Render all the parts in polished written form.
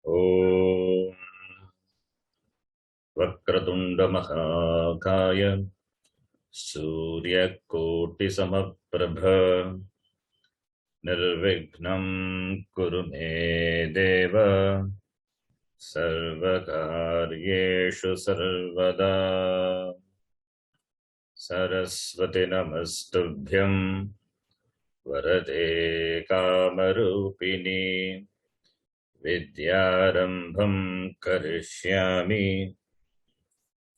ॐ वक्रतुण्डमहाकाय सूर्यकोटिसमप्रभ निर्विघ्नं कुरु मे देव सर्वकार्येषु सर्वदा। सरस्वती नमस्तुभ्यं वरदे कामरूपिणी विद्यारम्भं करिष्यामि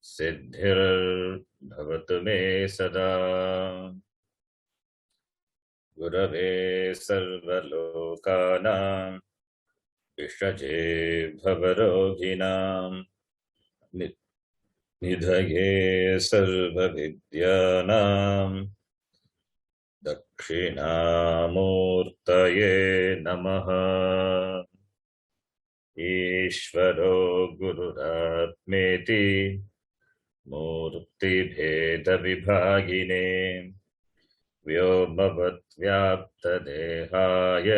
सिद्धिर्भवतु मे सदा। गुरवे सर्वलोकानां विषजे भवरोगिणां निधये सर्वविद्यानां दक्षिणामूर्तये नमः। ईश्वरो गुरुरात्मेति मूर्तिभेदविभागिने व्योमवद्व्याप्तदेहाय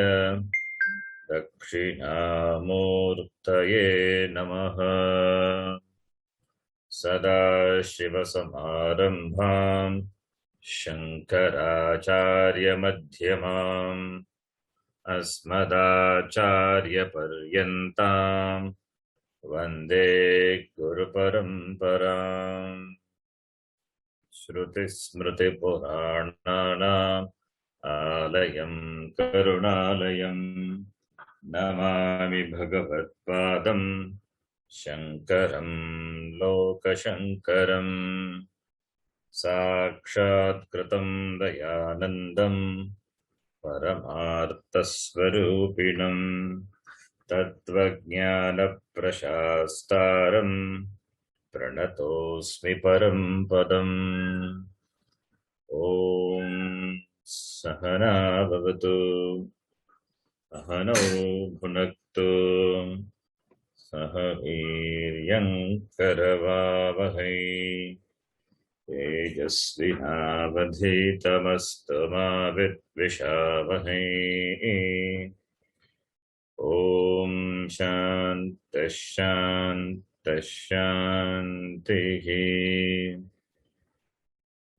दक्षिणामूर्तये नमः। सदाशिवसमारम्भां शङ्कराचार्यमध्यमाम् अस्मदाचार्यपर्यन्तां वन्दे गुरुपरम्पराम्। श्रुतिस्मृतिपुराणानाम् आलयं करुणालयं नमामि भगवत्पादं शङ्करं लोकशङ्करम्। साक्षात्कृतं दयानन्दं परमार्थस्वरूपिणं तत्त्वज्ञानप्रशास्तारं प्रणतोऽस्मि परं पदम्। ॐ सहना भवतु सहनौ भुनक्तु सह वीर्यं करवावहै तेजस्विनावधीतमस्तु मा विद्विषावहै। ॐ शान्तः शान्तः शान्तिः।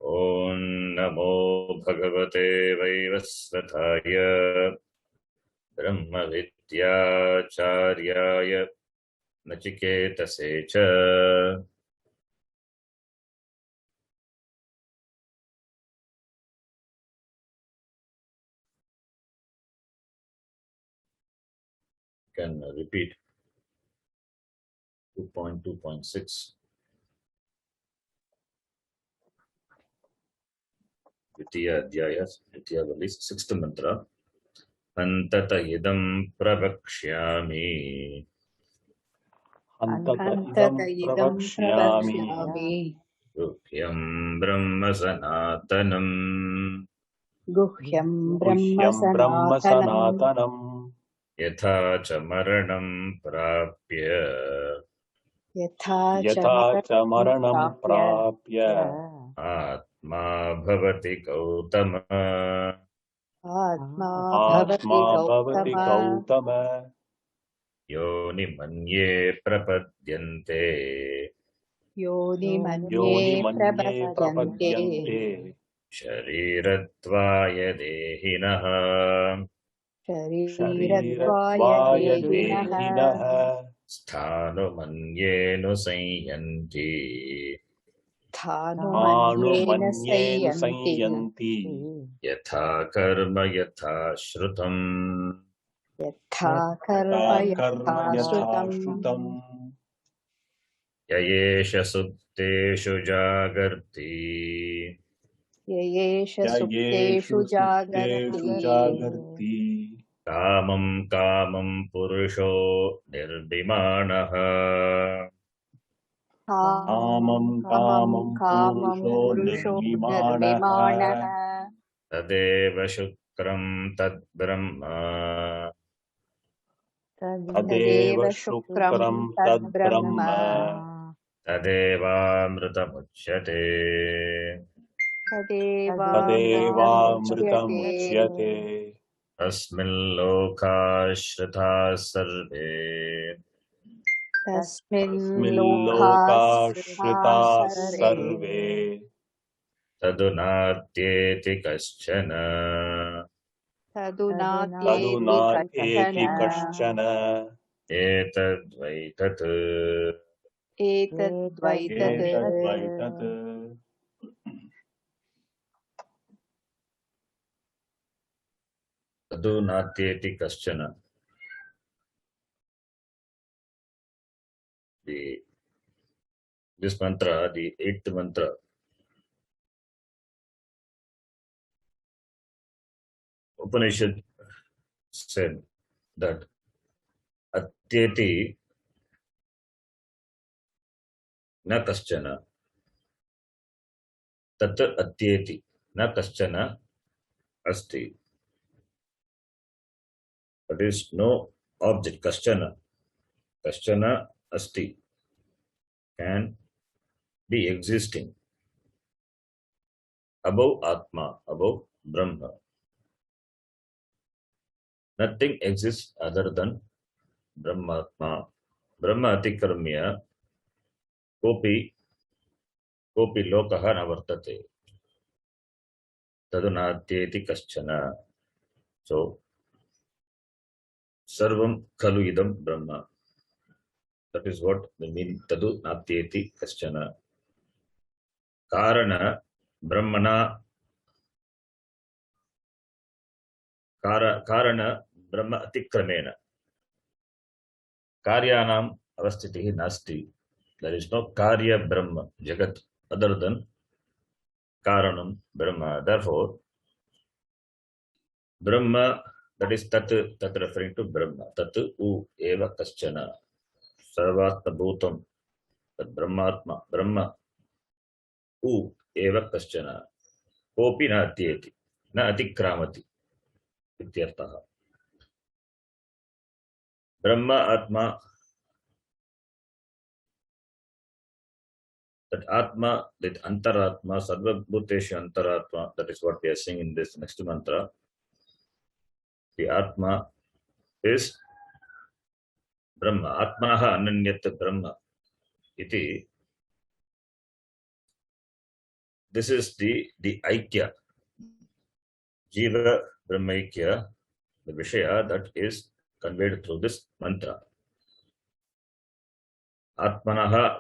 ॐ नमो भगवते वैवस्वताय ब्रह्मविद्याचार्याय नचिकेतसे च can repeat 2.2.6 द्वितीय अध्याय द्वितीय वल्ली 6th मंत्र। अन्तत इदं प्रवक्ष्यामि अन्तत इदं प्रवक्ष्यामि गुह्यं ब्रह्म सनातनम् गुह्यं ब्रह्म गुह्यं ब्रह्म सनातनम् सनातनम् यथा च मरणं प्राप्य यथा यथा च मरणं प्राप्य आत्मा भवति गौतम आत्मा आत्मा भवति गौतम गौतम योनिमन्ये प्रपद्यन्ते योनिमन्ये योनिमन्ये प्रपद्यन्ते प्रपद्यन्ते शरीरत्वाय देहिनः शरीरत्वाय शरीरत्वाय देहिनः देहिनः स्थाणुमन्येऽनुसंयन्ति स्थाणुमन्येन स्थाणुमन्येन संयन्ति संयन्ति यथा कर्म यथा श्रुतम् यथा कर्म यथा यथा कर्म यथा श्रुतम् श्रुतम् य एष सुप्तेषु जागर्ति ययेष ययेषु सुप्तेषु सुप्तेषु जागर्ति जागर्ति कामं कामं पुरुषो निर्विमाणः कामं कामं कामं पुरुषो पुरुषो निर्विमाणः निर्विमाणः तदेव शुक्रं तद्ब्रह्म तदेव शुक्रं शुक्रं तद्ब्रह्म तद्ब्रह्म तदेवामृतमुच्यते तदेवामृतमुच्यते तदेवामृतमुच्यते तस्मिन् लोकाश्रिताः सर्वे तस्मिन् लोकाश्रिताः लोकाश्रिताः सर्वे सर्वे तदुनात्येति कश्चन तदुनात्येति तदुनात्येति कश्चन कश्चन एतद्वैतत् एतद्वैतत् एतद्वैतत् तदुनात्येति कश्चन. This mantra, the 8th mantra, Upanishad said that Atyeti na kaschana, tat atyeti na kaschana asti. That is no object, kaschana asti, can be existing above Atma, above Brahma. Nothing exists other than Brahmatma. Brahma atikarmya kopi lokaha na vartate. Tadunatyeti kaschana. So, sarvam khalu idam Brahma. That is what they mean. Tadu natyeti kaschana. Karana Brahmana Karana Brahma atikramena. Karyanam avasthitihi nasti. There is no Karya Brahma, Jagat, other than Karanam Brahma. Therefore, Brahma, that is Tat referring to Brahma. Tat U Eva Kaschana. Sarvatma Bhutam. Tat Brahmatma. Brahma U Eva Kaschana. Kopi na atyeti. Na atikramati. Ityartaha. Brahma Atma, that Atma, that Antaratma, Sarva Bhuteshu Antaratma, that is what we are saying in this next mantra. The Atma is Brahma. Atmanaha Ananyat Brahma. Iti. This is the Aikya. Jiva Brahmaikya, the Vishaya that is conveyed through this mantra. Atmanaha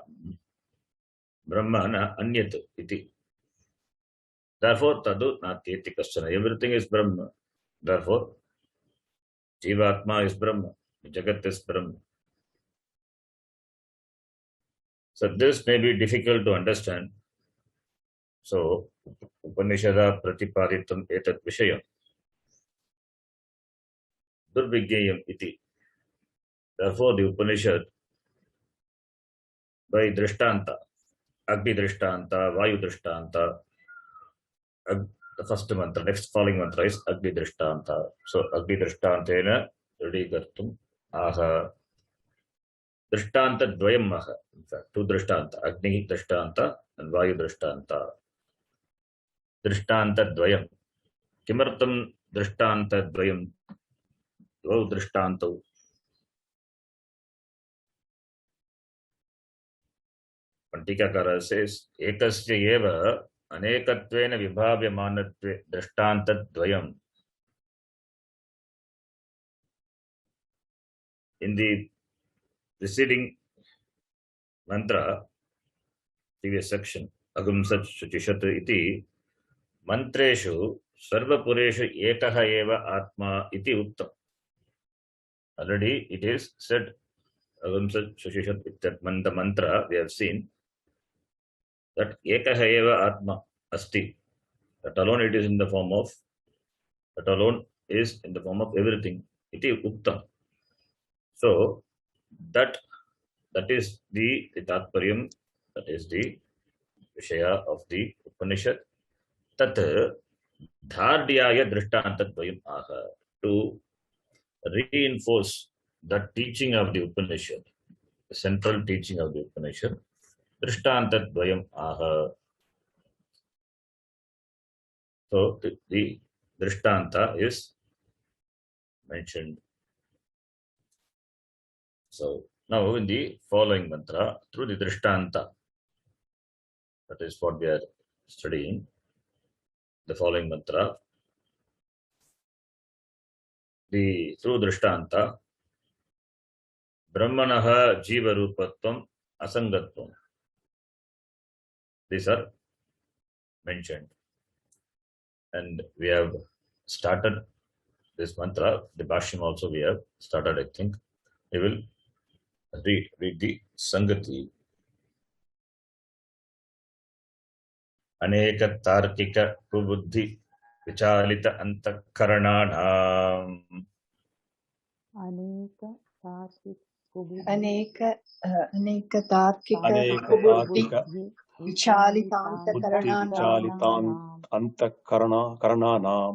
Brahmana Anyat iti. Therefore, Tadu Natyeti Kaschana. Everything is Brahma. Therefore, Jivatma is Brahma. Jagat is Brahma. So this may be difficult to understand. So, Upanishada Pratipaditam Etat Vishayam. Durvigyayam iti. Therefore, the Upanishad by Drishtanta, Agni Drishtanta, Vayu Drishtanta, the first mantra, next following mantra is Agni Drishtanta. So, Agni Drishtantena Ridigartum Aha. Drishtanta Dvayam Aha. In fact, two Drishtanta, Agni Drishtanta and Vayu Drishtanta. Drishtanta Dvayam. Kimartam Drishtanta Dvayam. Dvau Drishtantau. Pantikakara says, Ekasya eva anekatvena vibhavyamanatve drishtantadvayam. In the preceding mantra, previous section, Agumsat Shuchishat iti, mantreshu sarvapureshu ekaha eva atma iti uttam. Already it is said, Agumsat Shuchishat, that the mantra we have seen, that ekaha eva atma asti. That alone it is in the form of, that alone is in the form of everything. Iti uttam. So that is the Tatparyam, that is the Vishaya of the Upanishad. Tat Dhardhyaya Drishtantadvayam aha. To reinforce the teaching of the Upanishad, the central teaching of the Upanishad, Drishtantadvayam aha. So the Drishtanta is mentioned. So now in the following mantra, through the Drishtanta, that is what we are studying, the following mantra, through Drishtanta, Brahmanaha Jiva Rupatvam Asangatvam. These are mentioned. And we have started this mantra, the Bhashyam also we have started, I think. We will read the Sangati. Aneka Tarkika Kubuddhi Vichalita Antakaranaam. अनेक तार्किक तार्किक विचालितान्तःकरणानां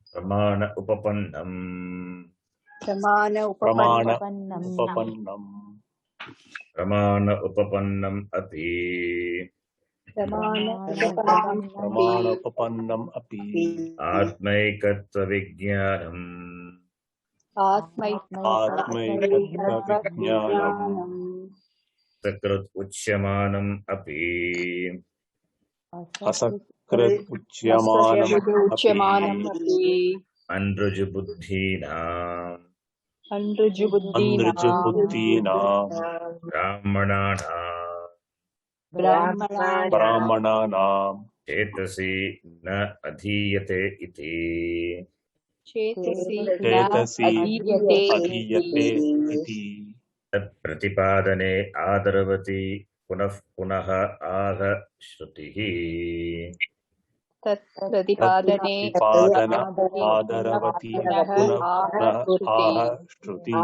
Pramana Upapannam. Pramana Upapannam Api. प्रमाणोपपन्नम् अपि Atmaikatva Vijnanam. आत्मैकत्वविज्ञानम् Sakrut Uchyamanam Api. असकृत् उच्यमानम् अपि Andruju Buddhinam. अनृजुबुद्धीनाम् ब्राह्मणानाम् Chetasi na adhiyate iti. चेतसि अधीयते इति Tat pratipadane adaravati punah punaha aha shrutihi. प्रतिपादन आदरवती पुनः आह श्रुतिः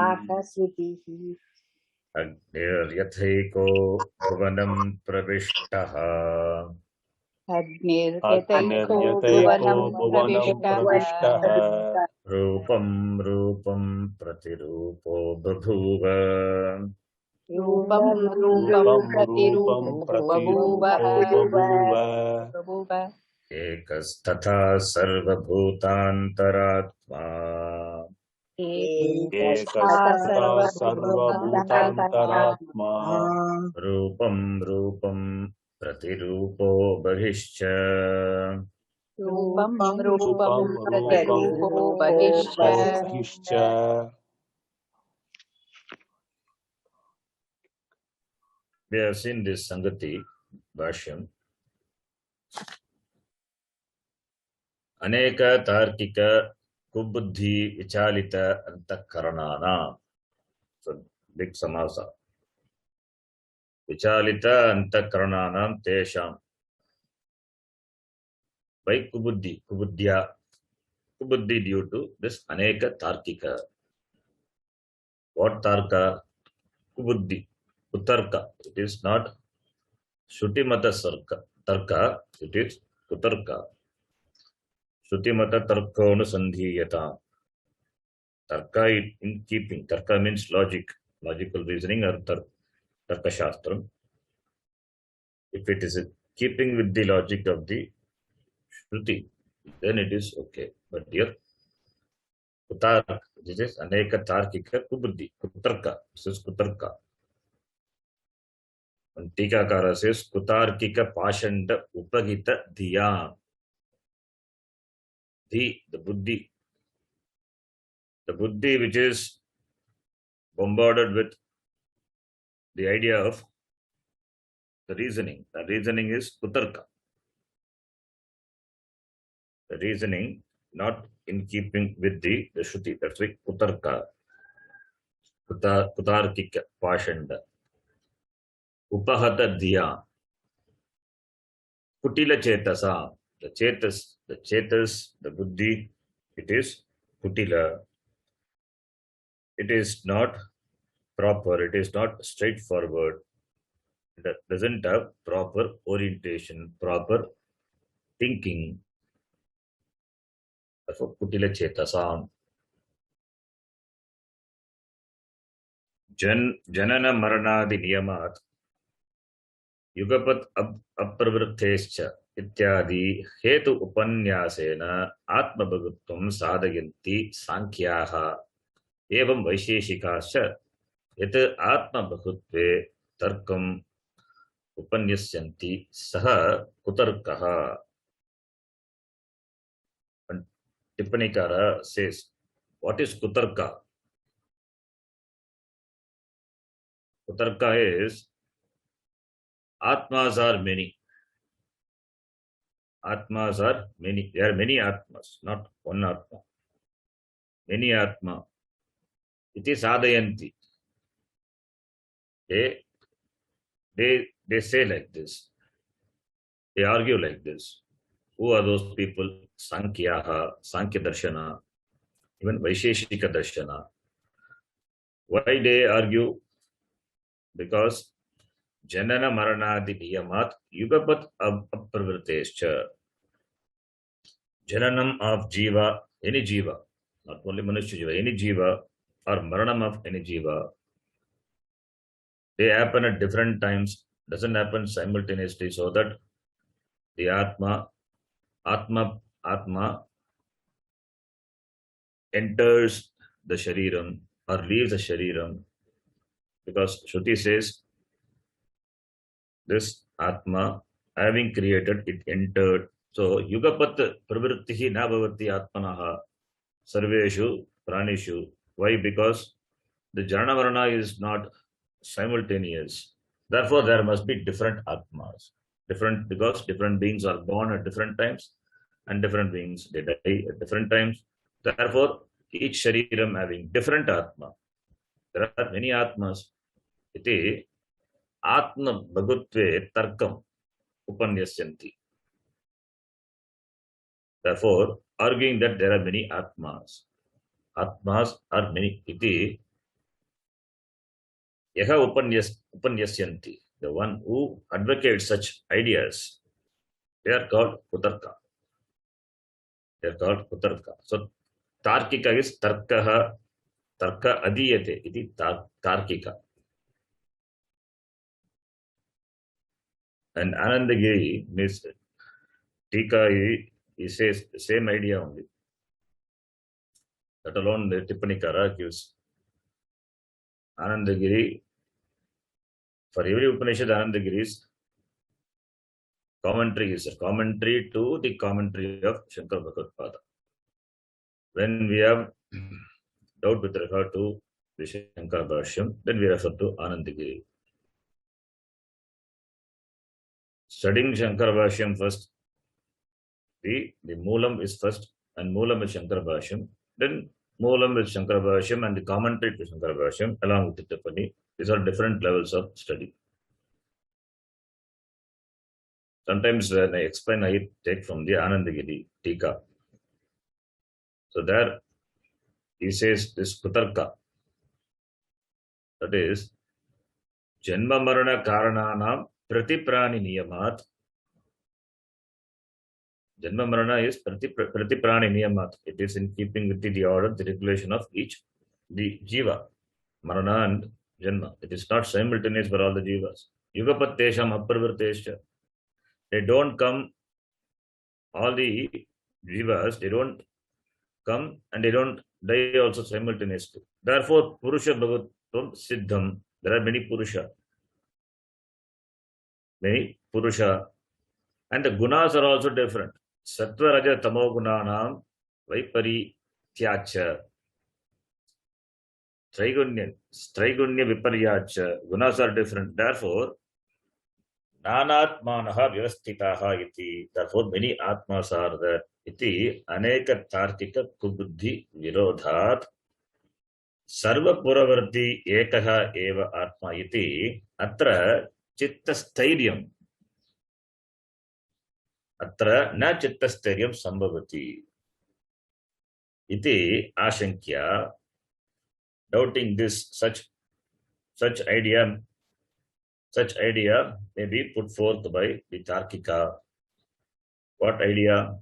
Agniryatheko bhuvanam pravishtaha. अग्निर्यतैको भुवनं प्रविष्टः Rupam rupam pratirupo bubhuva. रूपं प्रतिरूपं बभूव Ekastatha sarvabhutantaratma. एकस्तथा सर्वभूतान्तरात्मा Rupam rupam pratirupo bhishcha. रूपं प्रतिरूपो बहिश्च We have seen this Sangati Bhashyam. Aneka Tarkika Kubuddhi Vichalita Antakaranana. So big samasa. Vichalita Antakarananam Tesham. By Kubuddhi, Kubuddhya. Kubuddhi due to this Aneka Tarkika. What Tarka? Kubuddhi. Kutarka. It is not Shrutimata Tarka. It is Kutarka. Shrutimata Tarkonu Sandhiyata. Tarka in keeping. Tarka means logic, logical reasoning or Tarka Shastram. If it is keeping with the logic of the Shruti, then it is okay. But here, Kutarka, this is Aneka Tarkika Kubuddhi, Kutarka. This is Kutarka. And Tikakara says Kutarkika Pashanda Upagita Dhya. The Buddhi. The Buddhi which is bombarded with the idea of the reasoning. The reasoning is Kutarka. The reasoning not in keeping with the Shruti. That's why Kutarka. Kutarkika Pashanda. Upahata Dhya. Kutila Chetasa. The Chetas, the Buddhi, it is Kutila. It is not proper, it is not straightforward. It doesn't have proper orientation, proper thinking. Therefore, Kutila Chetasam. Janana Maranadi Niyamat Yugapat Apravrittescha इत्यादि हेतु उपन्यासेन आत्मभगुत्वं साधयन्ति सांख्याः एवं वैशेषिकाश्च यत् आत्मभगुत्वे तर्कम् उपन्यस्यन्ति सः कुतर्कः. Tippanikara says, what is kutarka? Kutarka is Atmas are many. Atmas are many. There are many Atmas, not one Atma. Many Atma. It is Adayanti. They say like this. They argue like this. Who are those people? Sankyaha, Sankhya Darshana, even Vaisheshika Darshana. Why they argue? Because Janana Maranadi Niyamat Yugapat Apravrtescha. Jananam of Jiva, any Jiva, not only Manushya Jiva, any Jiva, or Maranam of any Jiva, they happen at different times, doesn't happen simultaneously, so that the Atma enters the Shariram or leaves the Shariram, because Shruti says, this Atma, having created, it entered. So, Yugapat Pravrittihi na bhavati Atmanaha Sarveshu Pranishu. Why? Because the Jnana Varana is not simultaneous. Therefore, there must be different Atmas. Different, because different beings are born at different times and different beings, they die at different times. Therefore, each Shariram having different Atma. There are many Atmas. Iti Atma Bhagutve Tarkam Upanyasyanti. Therefore, arguing that there are many Atmas. Atmas are many. Iti Yaha Upanyasyanti. The one who advocates such ideas, they are called Kutarka. They are called Kutarka. So, Tarkika is Tarkaha, Tarka Adiyate. Iti Tarkika. And Anandagiri means Tika, he says the same idea only. That alone the Tippanikara gives. Anandagiri, for every Upanishad, Anandagiri's commentary is a commentary to the commentary of Shankara Bhagavad. When we have doubt with regard to the Shankara Bhashyam, then we refer to Anandagiri. Studying Shankara Bhashyam first, the Moolam is first, and Moolam is Shankara Bhashyam. Then Moolam is Shankara Bhashyam and the commentary to Shankara Bhashyam along with the Tippani. These are different levels of study. Sometimes when I explain, I take from the Anandagiri Tika. So there he says this Kutarka, that is Janma Marana Karananam Pratiprani Niyamat. Janma Marana is Pratiprani Niyamat. It is in keeping with the order, the regulation of each, the Jiva, Marana and Janma. It is not simultaneous for all the Jivas. Yugapat Tesham Apravartesha. They don't come, all the Jivas, they don't come and they don't die also simultaneously. Therefore, Purusha Bhagatvam Siddham. There are many Purusha. Many Purusha. And the gunas are also different. Sattva Raja Tamo Gunanam Vaipari Tyacha. Trigunya Viparyacha. Gunas are different. Therefore, Nanatmanaha Vyavastitaha iti. Therefore, many Atmas are there. Iti Aneka Tartika Kubuddhi Virodhat Sarva Puravarti Ekaha Eva Atma iti. Atra Chittastairiam. Atra na Chittastairiam Sambhavati. Iti Ashankya. Doubting this, such idea may be put forth by the Tarkika. What idea?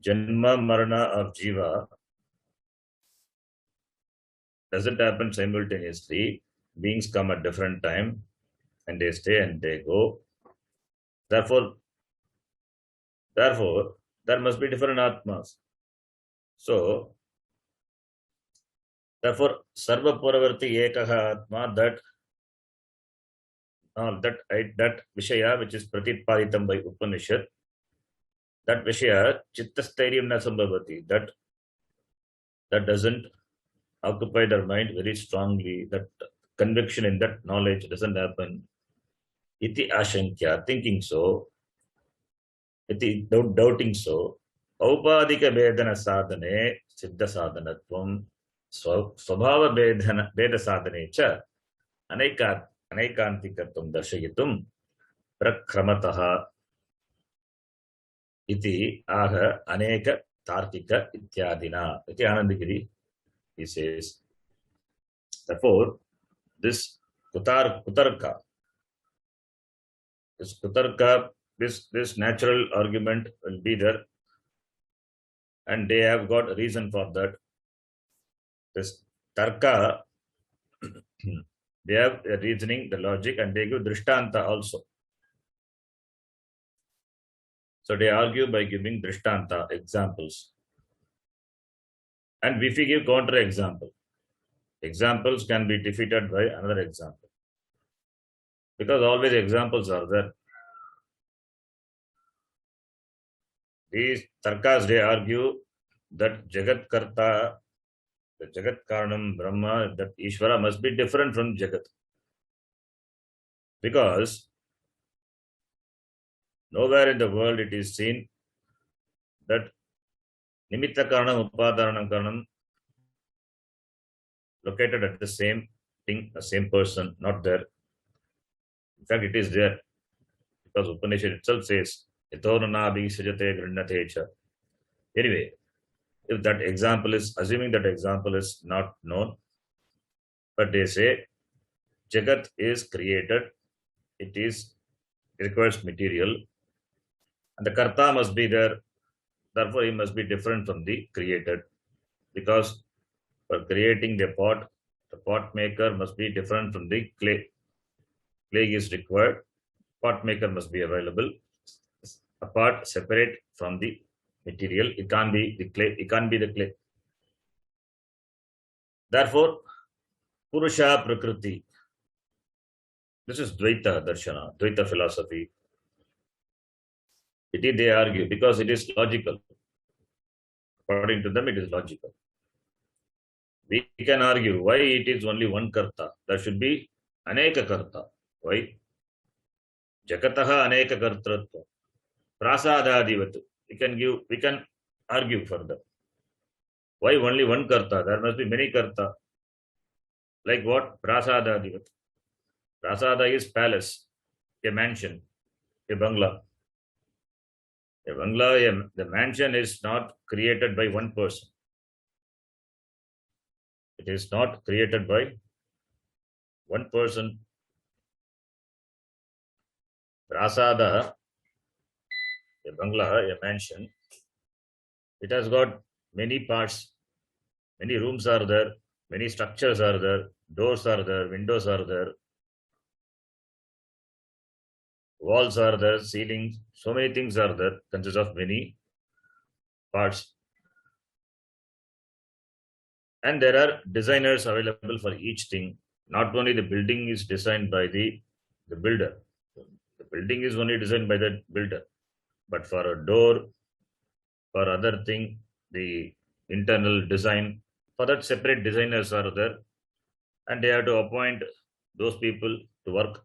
Janma Marana of Jiva doesn't happen simultaneously. Beings come at different time and they stay and they go. Therefore, Therefore, there must be different Atmas. So, therefore, Sarva Puravarti Ekaha Atma, that Vishaya which is Pratipaditam by Upanishad, that Vishaya Chittastairiam na Sambhavati, that doesn't occupy their mind very strongly, that conviction in that knowledge doesn't happen. Iti ashankya, thinking so, iti doubting so, औपाधिक भेदन साधने सिद्ध साधनत्वं स्वभाव भेद साधने च अनैकान्तिकत्वं दर्शयितुं प्रक्रमतः इति आह अनेक तार्किक इत्यादिना इति आनन्दगिरि he says. Therefore, this kutarka, this natural argument will be there, and they have got a reason for that. This tarka, they have a reasoning, the logic, and they give drishtanta also. So they argue by giving drishtanta, examples. And if we give counter example, examples can be defeated by another example. Because always examples are there. These tarkas, they argue that Jagat Karta, the Jagat Karanam Brahma, that Ishvara must be different from Jagat. Because nowhere in the world it is seen that Nimitta Karanam, Upadharanam Karanam located at the same thing, the same person, not there. In fact, it is there. Because Upanishad itself says, Yatornabhi Sajate Grindate cha. Anyway, if that example is, assuming that example is not known, but they say Jagat is created, it requires material, and the Karta must be there, therefore he must be different from the created. Because for creating the pot maker must be different from the clay. Clay is required, pot maker must be available, apart, separate from the material. It can't be the clay. Therefore, Purusha Prakriti. This is Dvaita Darshana, Dvaita philosophy. They argue because it is logical. According to them, it is logical. We can argue why it is only one karta. There should be aneka karta. Why? Jakataha aneka kartratva. Prasadadivatu. We can argue further. Why only one karta? There must be many karta. Like what? Prasadadivatu. Prasada is palace, a mansion, a bangla. A bangla, the mansion is not created by one person. It is not created by one person. Prasada, a bangla, a mansion, it has got many parts, many rooms are there, many structures are there, doors are there, windows are there, walls are there, ceilings, so many things are there, consists of many parts. And there are designers available for each thing. Not only the building is designed by the builder. The building is only designed by the builder. But for a door, for other thing, the internal design, for that separate designers are there. And they have to appoint those people to work.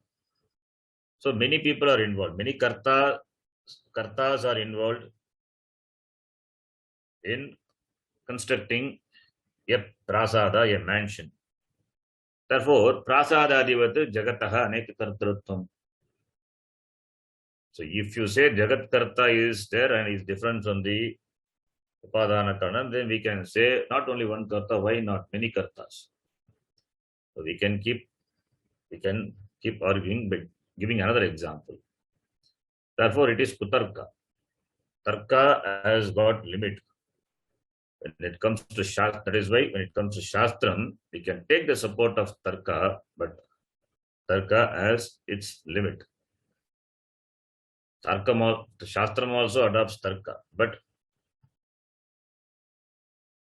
So many people are involved. Many kartas are involved in constructing a prasada, a mansion. Therefore, prasadadivat jagataha aneka kartrutvam. So if you say Jagat Karta is there and is different from the Upadana Karanam, then we can say not only one Karta, why not many Kartas? So we can keep arguing by giving another example. Therefore, it is Kutarka. Tarka has got limit. When it comes to Shastra, that is why when it comes to Shastram, we can take the support of Tarka, but Tarka has its limit. The Shastram also adopts Tarka, but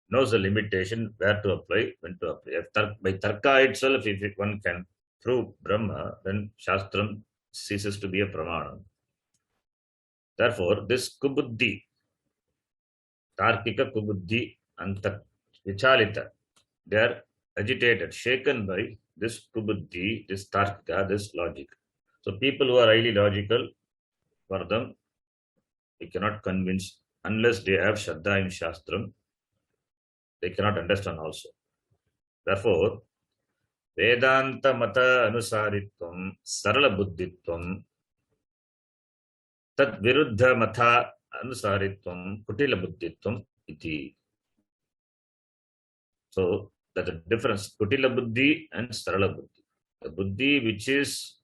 knows the limitation where to apply, when to apply. By Tarka itself, if one can prove Brahma, then Shastram ceases to be a Pramana. Therefore, this Kubuddhi, Tarkika Kubuddhi, and Vichalita, they are agitated, shaken by this Kubuddhi, this Tarkika, this logic. So people who are highly logical, for them, we cannot convince unless they have Shraddha in Shastram, they cannot understand also. Therefore, Vedanta Mata Anusaritvam, Sarala Buddhitvam, Tat Viruddha Mata Anusaritvam, Kutila Buddhitvam, iti. So, that's the difference, Kutila Buddhi and Sarala Buddhi. The Buddhi which is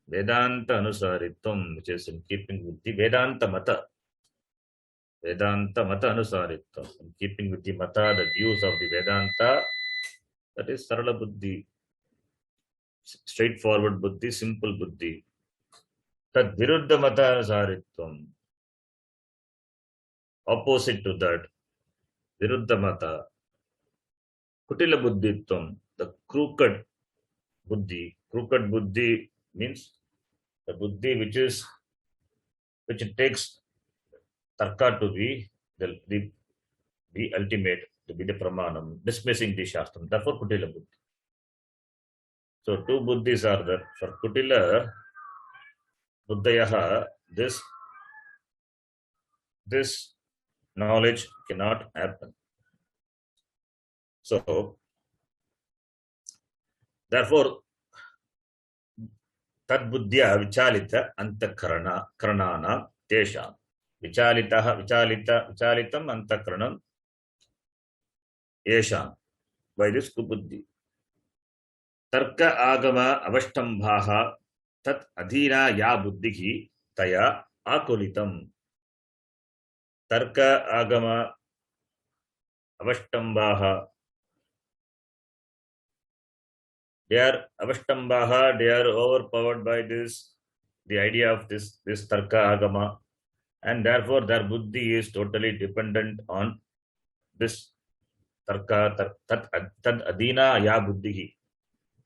Vedanta Anusaritvam, which is in keeping with the Vedanta Mata. Vedanta Mata Anusaritvam, in keeping with the Mata, the views of the Vedanta, that is Sarala Buddhi. Straightforward Buddhi, simple Buddhi. Tad Viruddha Mata Anusaritvam. Opposite to that, Viruddha Mata, Kutila Buddhitvam, the crooked Buddhi. Crooked Buddhi means the Buddhi which takes Tarka to be the ultimate, to be the Pramanam, dismissing the Shastram. Therefore, Kutila Buddhi. So, two Buddhis are there. For Kutila Buddhayaha, this knowledge cannot happen. So, therefore, Tad Buddhya Vichalita Antakarana Karanana Tesha. Vichalitam Antakaranam Yesham. By this Kubuddhi. Tarka Agama Avashtambhaha Tat Adhina Ya Buddhihi Taya Akulitam. Tarka Agama Avashtambhaha. They are Avashtambaha, they are overpowered by the idea of this Tarka Agama, and therefore their Buddhi is totally dependent on this Tarka, Tad Adina Ya Buddhihi.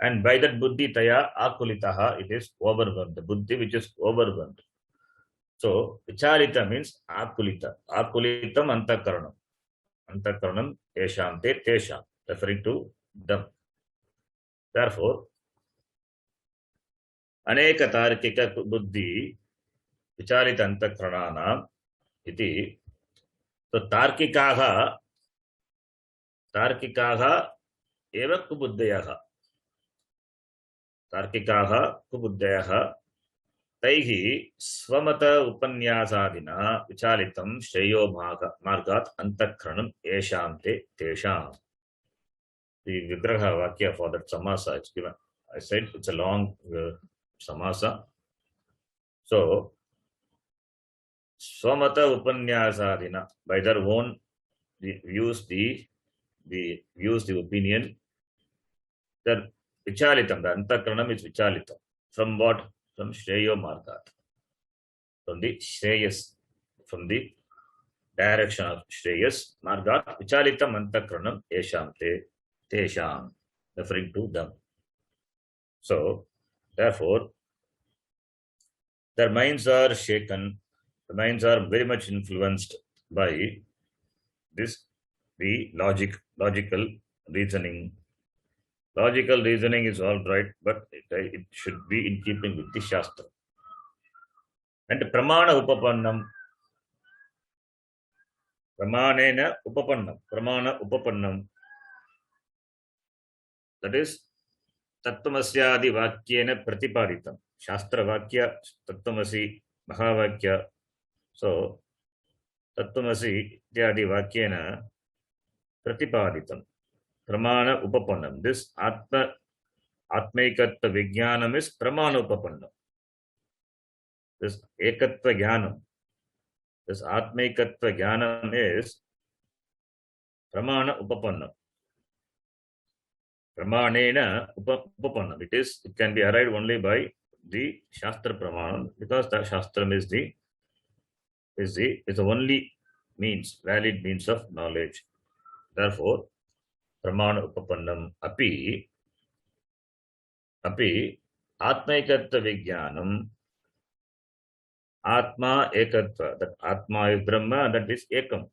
And by that Buddhi Taya Akulitaha, it is overwhelmed, the Buddhi which is overwhelmed. So, Vicharita means Akulita. Akulitam Antakaranam. Antakaranam Tesham Te Tesham, referring to them. Therefore, Aneka Tarkika Buddhi Vicharita Antakaranana iti. So Tarkikaha eva Kubuddhayaha. Tarkikaha Kubuddhayaha Taihi Swamata Upanyasadina Vichalitam Shreyo Margat Antakaranam Eshante Tesham. The Vigraha Vakya for that Samasa, it's given. I said it's a long Samasa. So, Swamata Upanyasadina, by their own views the opinion, that Vichalitam, the Antakaranam is Vichalitam. From what? From Shreyo Margat. From the Shreyas, from the direction of Shreyas Margat, Vichalitam Antakaranam Eshante Tesham, referring to them. So, therefore, their minds are shaken, the minds are very much influenced by the logical reasoning. Logical reasoning is all right, but it should be in keeping with the Shastra. And Pramana Upapannam. Pramanena Upapannam. Pramana Upapannam. That is Tattvamasyadi Vakyena Pratipaditam. Shastra Vakya, Tattvamasi, Mahavakya. So, Tattvamasi Ityadi Vakyena Pratipaditam. Pramana Upapannam. This Atmaikattva Vijnanam is Pramana Upapannam. This Ekattva Jnanam. This Atmaikattva Jnanam is Pramana Upapannam. Pramanena Upapannam. It can be arrived only by the Shastra Pramanam, because the Shastram is the is the only means, valid means of knowledge. Therefore, pramana upapannam api atmaikatva vijnanam, atma ekatva, that atma is brahma, that is ekam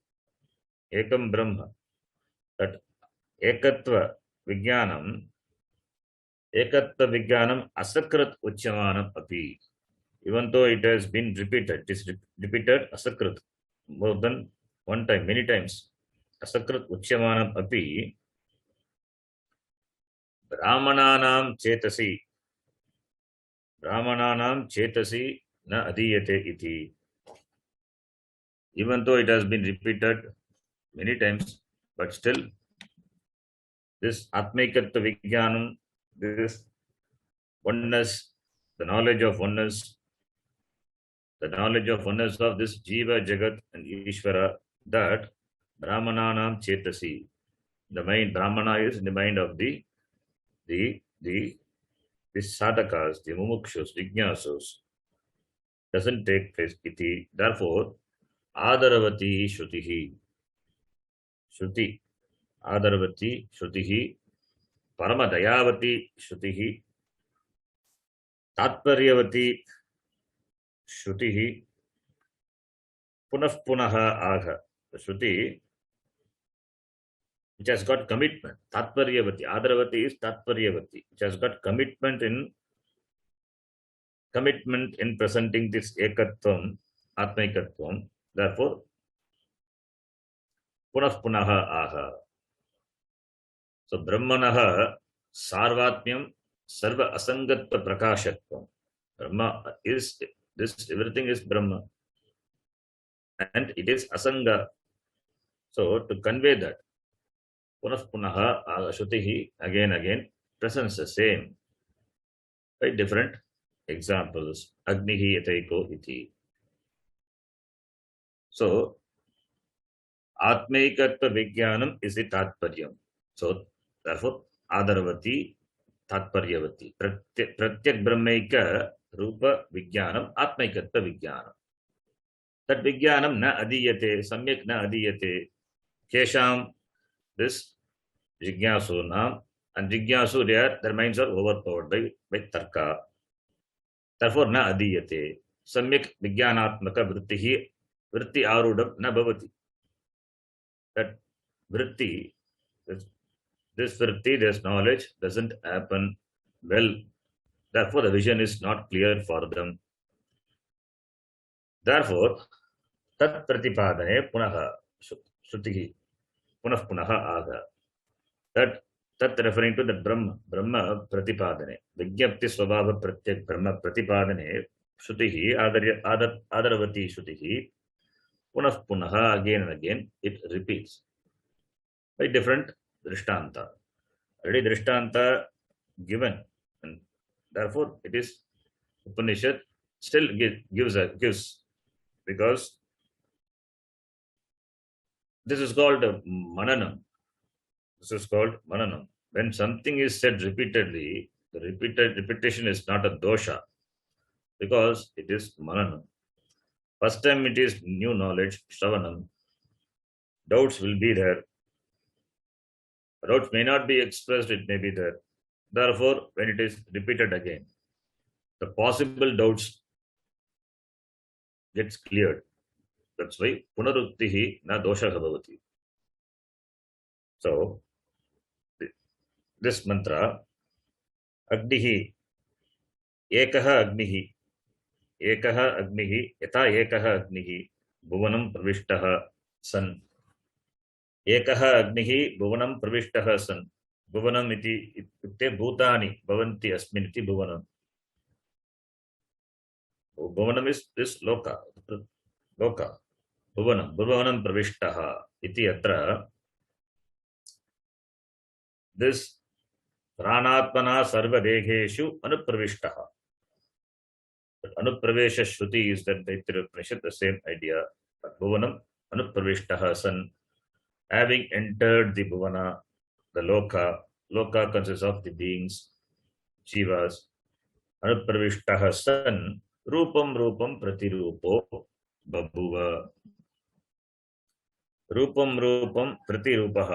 brahma, that ekatva vijnanam asakrat uchyamanam api, even though it has been repeated, it is repeated asakrat more than one time, many times. Asakrat uchyamanam api brahmananam chetasi na adiyate iti. Even though it has been repeated many times, but still this atmaikatva vijnanam, this oneness, the knowledge of oneness of this Jiva, Jagat and Ishvara, that Brahmananam Chetasi, the mind, Brahmana is in the mind of the sadhakas, the mumukshus, jnanasus, doesn't take place iti. Therefore, Adaravati Shrutihi, Adaravati Shrutihi, Paramadayavati Shrutihi, Tatparyavati Shrutihi, Punaha Agha. The Shruti which has got commitment. Tatparyavati. Adaravati is Tatparyavati, which has got commitment in presenting this ekatvam, atmaikatvam. Therefore, punaha aha. So Brahmanaha sarvatmyam sarva asangatva prakashatvam. Brahma is this, everything is Brahma. And it is asanga. So to convey that, punaha shutihi, again, presents the same by different examples. Agnihi yataiko iti. So atmaikatva vijnanam is the tatparyam. So therefore adaravati tatparyavati. Pratyak brahmaika rupa vijnanam atmaikatva vijnanam. That vijnanam na adiyate, samyak na adiyate. Kesham, this jigyasu nam, and jigyasu their minds are overpowered by tarka. Therefore na adiyate. Samyak vijnanatmaka vritti arudam na bhavati. That vritti, this vritti, this knowledge doesn't happen well. Therefore the vision is not clear for them. Therefore, tat pratipadane punaha shrutihi, punaha aga. That referring to the Brahma pratipadane, vigyapti swabhava pratyak Brahma pratipadane, shrutihi, adaravati shrutihi, punaha, again and again, it repeats by different drishtanta. Already drishtanta given, and therefore it is Upanishad still gives, because this is called mananam. This is called mananam. When something is said repeatedly, the repetition is not a dosha, because it is mananam. First time it is new knowledge, shravanam. Doubts will be there. Doubts may not be expressed, it may be there. Therefore, when it is repeated again, the possible doubts gets cleared. That's why punaruktihi na dosha bhavati. So this mantra, agnihi, ekaha agnihi, yata ekaha agnihi, bhuvanam pravishtaha san. Ekaha agnihi bhuvanam pravishtaha san. Bhuvanam iti itte bhutani bhavanti asmin iti bhuvanam. Bhuvanam is this loka. Bhuvanam pravishtaha iti atra. This pranatmana sarva degheshu anupravishtaha. Anupravesha shruti is that Taittiriya Upanishad, the same idea. But bhuvanam anupravishtaha san, having entered the bhuvana, the loka consists of the beings, jivas. Anupravishtaha san, rupam pratirupo बभूव रूपं रूपं प्रतिरूपः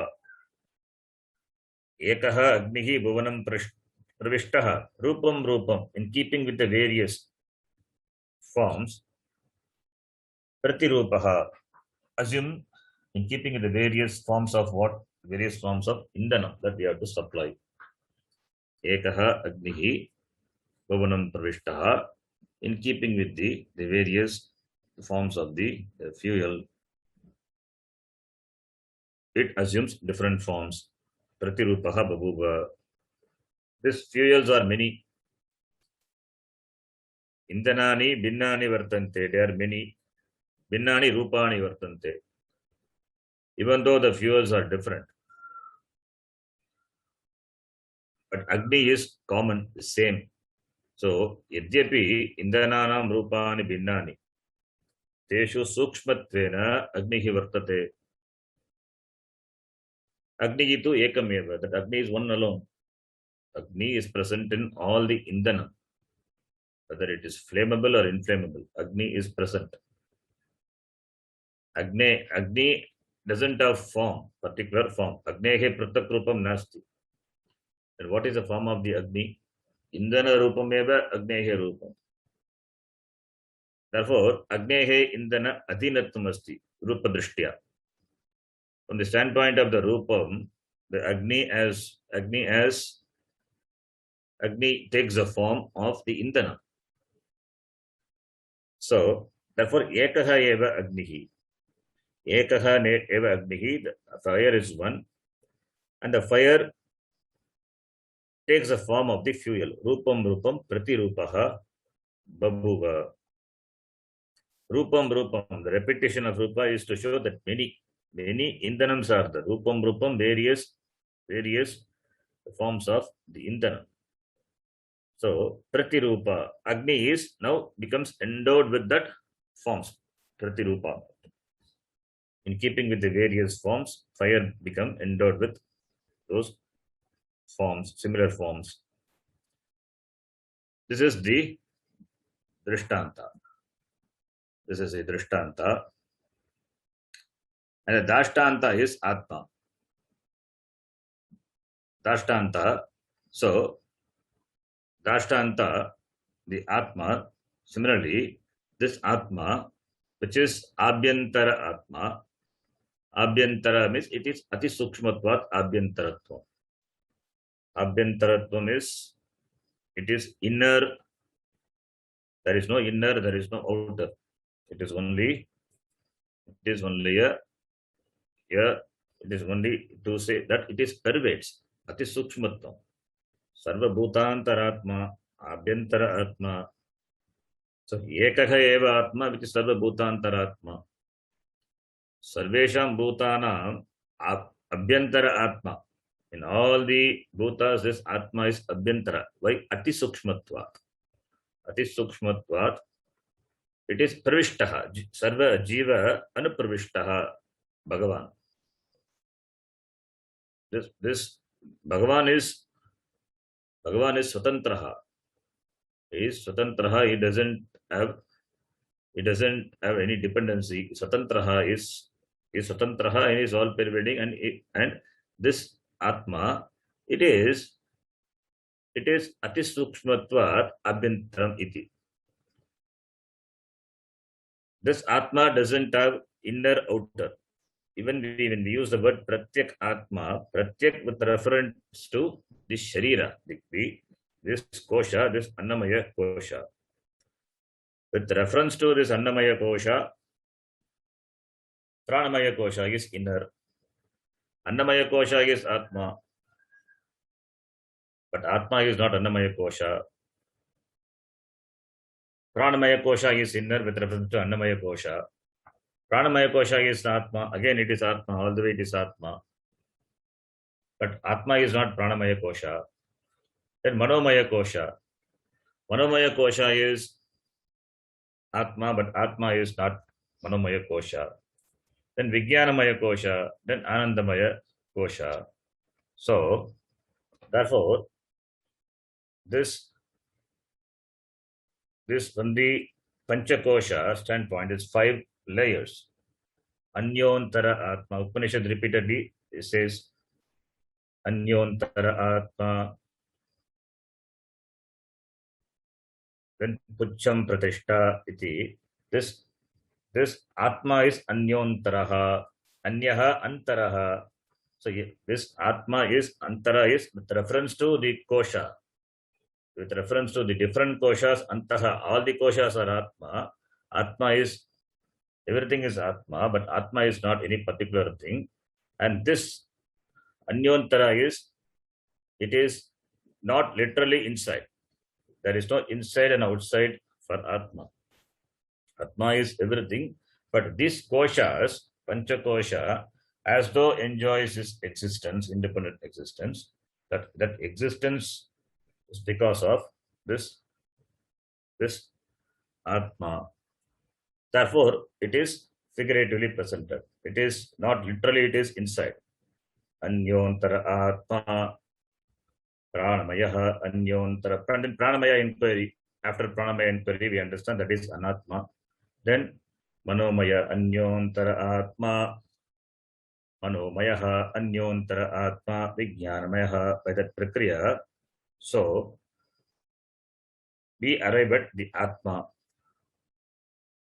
एकः अग्निः भुवनं प्रविष्टः रूपं रूपं in keeping with the various forms प्रतिरूपः assume in keeping with the various forms of what various forms of indana that we have to supply ekah agniः bhuvanam pravishtaः in keeping with the various forms of the fuel it assumes different forms pratirupah babuva these fuels are many indanani binnani vartante there are many binnani rupani vartante even though the fuels are different but agni is common same so yadyapi indananam rupani binnani teshu sukshmatvena agnihi vartate agni tu ekameva that agni is one alone agni is present in all the indana whether it is flammable or inflammable agni is present agni doesn't have form particular form agnehe pratak rupam nasti and what is the form of the agni indana rupameva agnehe rupam therefore agnehe indana adhinatvam asti rupa drishtya from the standpoint of the rupam the agni takes the form of the indana so therefore ekaha eva agnihi ekaha eva agnihi the fire is one and the fire takes the form of the fuel rupam rupam pratirupaha babuva rupam rupam the repetition of rupa is to show that many indanams are the rupam rupam various forms of the indanam so pratirupa agni is now becomes endowed with that forms pratirupa in keeping with the various forms fire become endowed with those forms similar forms this is the drishtanta this is a drishtanta and the dashtanta is atma dashtanta so dashtanta the atma similarly this atma which is abhyantara atma abhyantara means it is ati sukshmatvat abhyantaratvam abhyantaratvam is it is inner there is no inner there is no outer it is only it is only to say that it is pervades ati sukshmatvam sarva bhutantaratma abhyantara atma so ekah eva atma which is sarva bhutantaratma sarvesham bhutanam abhyantara atma in all the bhutas this atma is abhyantara why ati sukshmatvat it is pravishtah sarva jiva anupravishtah bhagavan this bhagavan is swatantraha he is swatantraha he doesn't have any dependency swatantraha is swatantraha and is all pervading and this atma it is ati sukshmatvat abhyantaram iti this atma doesn't have inner outer even when we use the word pratyak atma pratyak with reference to this sharira this kosha this annamaya kosha with reference to this annamaya kosha pranamaya kosha is inner annamaya kosha is atma but atma is not annamaya kosha pranamaya kosha is inner with reference to annamaya kosha pranamaya kosha is atma again it is atma all the way it is atma but atma is not pranamaya kosha then manomaya kosha is atma but atma is not manomaya kosha then vijnanamaya kosha then anandamaya kosha so therefore this when the Panchakosha standpoint is 5 layers. Anyontara Atma. Upanishad repeatedly it says Anyontara Atma. Then Pucham Pratishta iti. This Atma is Anyontaraha. Anyaha Antaraha. So this Atma is Antara is with reference to the Kosha. With reference to the different koshas, Antaha, all the koshas are Atma. Atma is, everything is Atma, but Atma is not any particular thing. And this Anyontara is, it is not literally inside. There is no inside and outside for Atma. Atma is everything, but these koshas, Panchakosha, as though enjoys its existence, independent existence, that existence is because of this Atma. Therefore, it is figuratively presented. It is not literally, it is inside. Anyontara Atma, Pranamaya, Anyontara. Pranamaya inquiry. After Pranamaya inquiry, we understand that is Anatma. Then Manomaya, Anyontara Atma, Manomaya, Anyontara Atma, Vijnanamaya, by that Prakriya. So, we arrive at the Atma.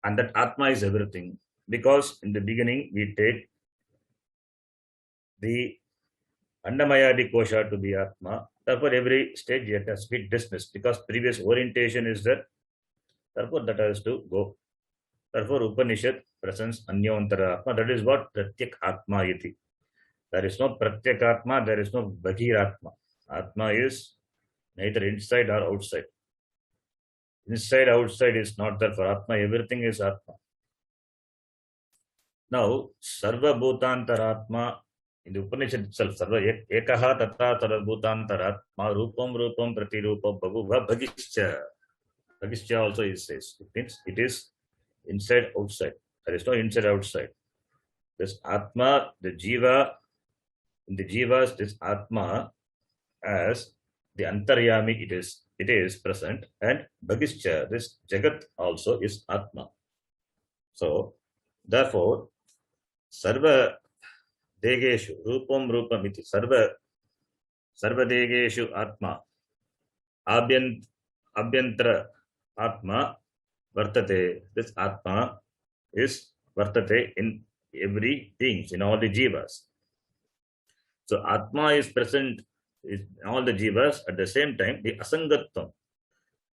And that Atma is everything. Because in the beginning, we take the Annamayadi Kosha to be Atma. Therefore, every stage it has been dismissed because previous orientation is there. Therefore, that has to go. Therefore, Upanishad presents Anyontara Atma. That is what Pratyak Atma iti. There is no Pratyak Atma, there is no Bahir Atma. Atma is neither inside or outside. Inside, outside is not there for Atma. Everything is Atma. Now, Sarva Bhutantaratma, in the Upanishad itself, Sarva Ekaha Tatra Sarva Bhutantaratma, Rupam Pratirupam Bhaguva Bhagischa. Bhagischa also it says. It means it is inside, outside. There is no inside, outside. This Atma, the Jiva, in the Jivas, this Atma as the Antaryami, it is present, and Bhagischa, this Jagat also is Atma. So, therefore, Sarva Degeshu, Rupam iti, Sarva Degeshu Atma, Abhyantara Atma, Vartate, this Atma is Vartate in every being, in all the Jivas. So, Atma is present in all the Jivas at the same time, the Asangatvam.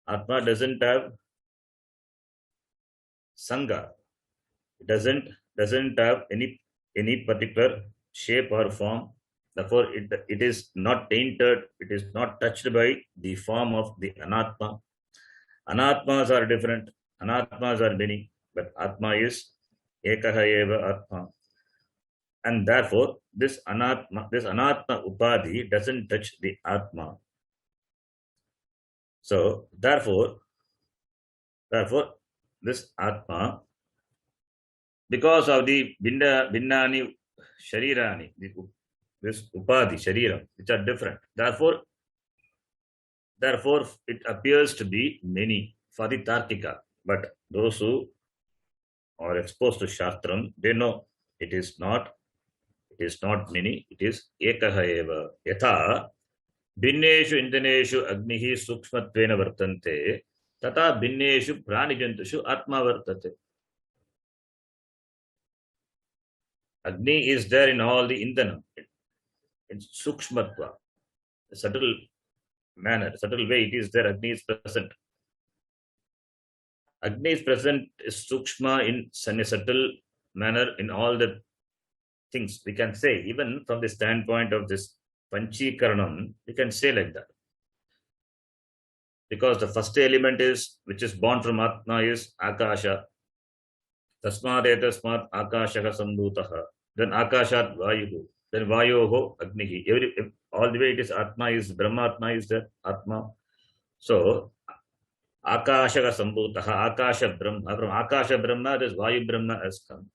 Atma doesn't have Sangha. It doesn't have any particular shape or form. Therefore, it is not tainted, it is not touched by the form of the Anatma. Anatmas are different, Anatmas are many, but Atma is Ekaha Eva Atma. And therefore, this Anatma Upadhi doesn't touch the Atma. So, therefore, this Atma, because of the Binnani Sharirani, this Upadhi Shariram, which are different. Therefore, it appears to be many for the Tarkika. But those who are exposed to Shastram, they know it is not many, it is Ekaha Eva. Yatha Binneshu Indaneshu Agnihi Sukshmatvena Vartante Tata Binneshu Pranijantushu Atma Vartate. Agni is there in all the Indanam. In Sukshmatva, a subtle manner, subtle way it is there, Agni is present. Agni is present, is Sukshma in a subtle manner in all the things. We can say, even from the standpoint of this Panchikaranam, we can say like that. Because the first element is, which is born from Atma, is Akasha. Tasmad etasmat Akashaha Sambhutaha. Then Akashat Vayuhu. Then Vayoho Agnihi. All the way it is Atma, is Brahma Atma, is the Atma. So, Akashaha Sambhutaha, Akasha Brahma. From Akasha Brahma, this Vayu Brahma has come.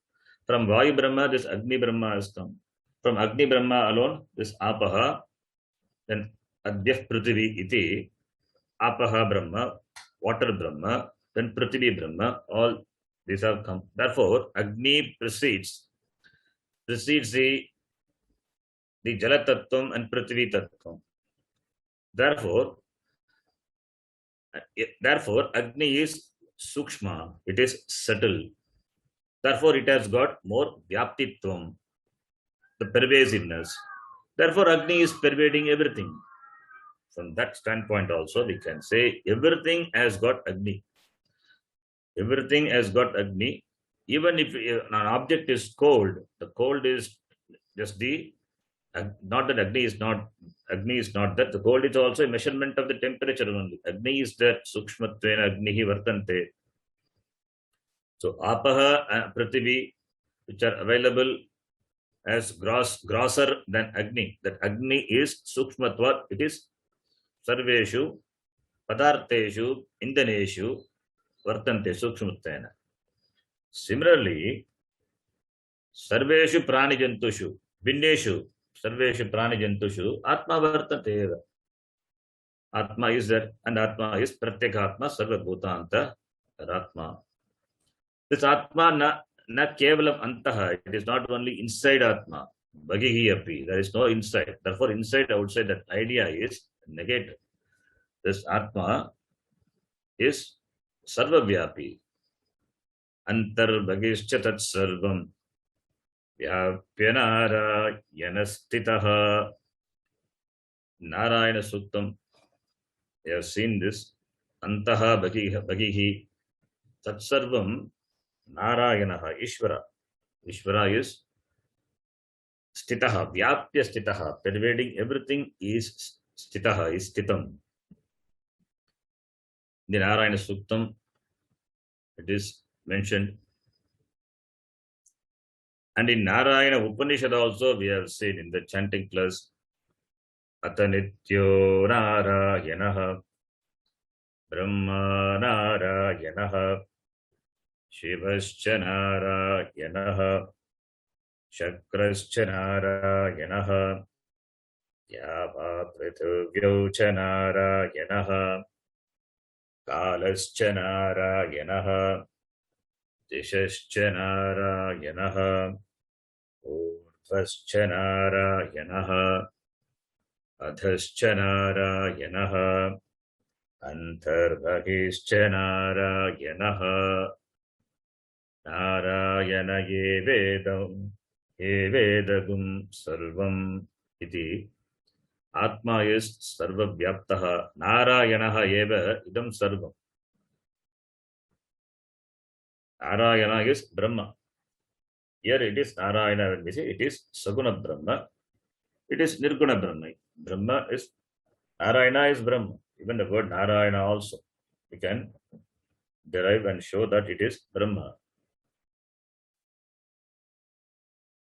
From Vayu Brahma, this Agni Brahma has come. From Agni Brahma alone, this Apaha, then Adhyah Prithvi iti, Apaha Brahma, water Brahma, then Prithvi Brahma, all these have come. Therefore, Agni precedes the Jala Tattvam and Prithvi Tattvam. Therefore, Agni is Sukshma, it is subtle. Therefore, it has got more Vyaptitvam, the pervasiveness. Therefore, Agni is pervading everything. From that standpoint also, we can say everything has got Agni. Everything has got Agni. Even if an object is cold, the cold is just not that Agni is not that. The cold is also a measurement of the temperature only. Agni is that Sukshmatvena Agnihi Vartante. So Apaha and Prithvi, which are available as grosser than Agni. That Agni is Sukshmatva. It is Sarveshu, Padarteshu, Indaneshu, Vartante Sukshmatvena. Similarly, Sarveshu Pranijantushu, Bindeshu, Sarveshu Pranijantushu, Atma Vartate. Atma is that, and Atma is Pratyekatma, Sarva Bhutanta, Atma. This Atma na kevalam antaha, it is not only inside Atma, Bhagihi api, there is no inside. Therefore, inside, outside, that idea is negated. This Atma is Sarva Vyapi. Antar Bhagischa Tat Sarvam Vyapyanara Yanastitaha. Narayana Suktam. We have seen this. Antaha Bhagihi Tat Sarvam Narayanaha Ishvara. Ishvara is Stitaha, Vyapya Stitaha, pervading everything is Stitaha, is Stitam. In the Narayana Suktam, it is mentioned. And in Narayana Upanishad also, we have seen in the chanting class, Atanityo Narayanaha, Brahma Narayanaha, Shivascha Narayanaha, Chakrascha Narayanaha, Yava Prithuvyocha Narayanaha, Kalascha Narayanaha, Dishascha Narayanaha, Urdhvascha Narayanaha, Adhascha Narayanaha, Antarbhagischa Narayanaha, Narayana Yevedagum Sarvam iti. Atma is Sarva Vyaptaha. Narayanaha Yeva idam Sarvam. Narayana is Brahma. Here it is Narayana, when we say it is Saguna Brahma. It is Nirguna Brahma. Brahma is Narayana is Brahma. Even the word Narayana also, we can derive and show that it is Brahma.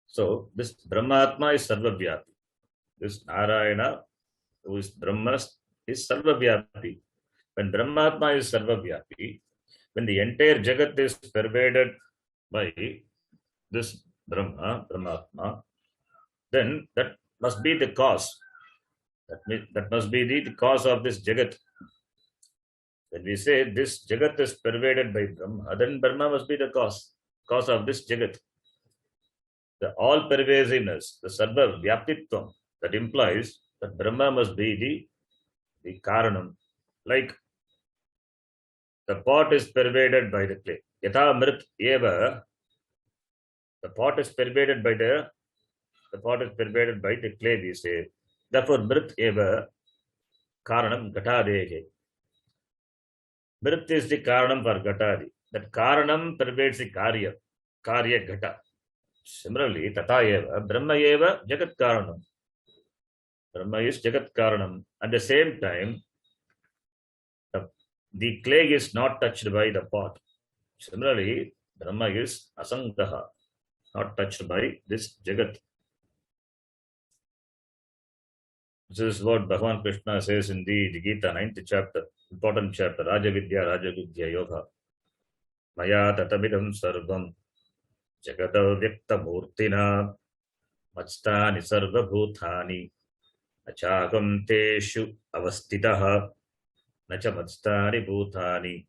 So this Brahmatma is Sarvavyapi. This Narayana, who is Brahma, is Sarvavyapi. When Brahmatma is Sarvavyapi, when the entire Jagat is pervaded by this Brahmatma, then that must be the cause. That must be the cause of this Jagat. When we say this Jagat is pervaded by Brahma, then Brahma must be the cause of this Jagat. The all pervasiveness, the Sarva Vyaptitvam, that implies that Brahma must be the Karanam. Like the pot is pervaded by the clay. Yatha Mrit Eva, the pot is pervaded by the clay, we say. Therefore, Mrit Eva Karanam Gatadehe. Mrit is the Karanam for Gatadi. That Karanam pervades the Karya Gata. Similarly, Tata Eva, Brahma Eva Jagat Karanam. Brahma is Jagat Karanam. At the same time, the clay is not touched by the pot. Similarly, Brahma is Asangaha, not touched by this Jagat. This is what Bhagavan Krishna says in the Gita, 9th chapter, important chapter, Rajavidya Yoga. Maya tatamidam sarvam jagata vyakta murtina matstani sarva bhutani achagam teshu avastitaha nacha matstani bhutani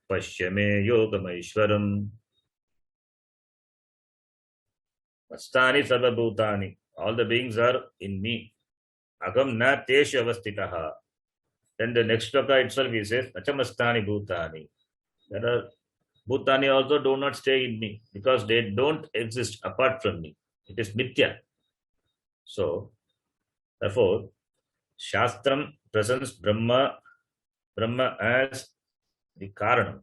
पश्य मे योगमैश्वरम् मस्तानि सर्वभूतानि, all the beings are in me, agam na teshu avastitaha. Then the next shloka itself he says achamastani bhutani, there are bhutani also do not stay in me because they don't exist apart from me, it is mithya. So therefore shastram presents brahma as the karanam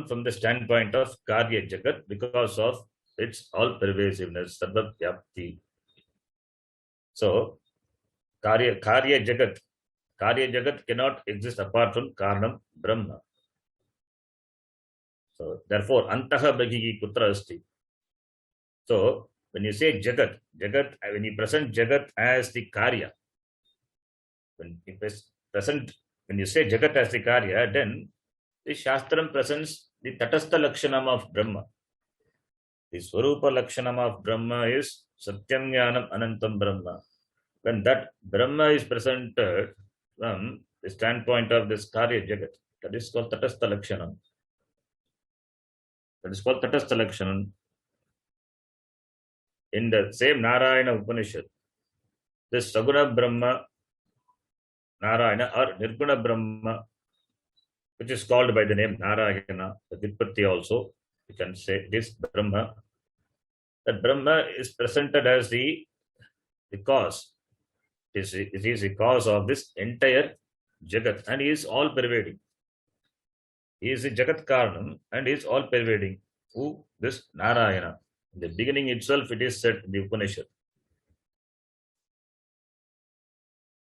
from the standpoint of karya jagat because of its all pervasiveness, sabab vyapti. So karya jagat cannot exist apart from karanam brahma. So therefore antaha bhagihi kutra asti. So when you say jagat, when you present jagat as the karya, when you say jagat as the karya, then the shastram presents the tatastha lakshanam of brahma. The swarupa lakshanam of brahma is satyam jnanam anantam brahma. When that brahma is presented from the standpoint of this karya jagat, that is called tatastha lakshanam. In the same Narayana Upanishad, this Saguna Brahma, Narayana or Nirguna Brahma, which is called by the name Narayana, the Vitpatti also, you can say this Brahma. That Brahma is presented as the cause. It is the cause of this entire Jagat, and he is all pervading. He is the Jagat Karanam and he is all pervading. Who? This Narayana. In the beginning itself, it is said in the Upanishad.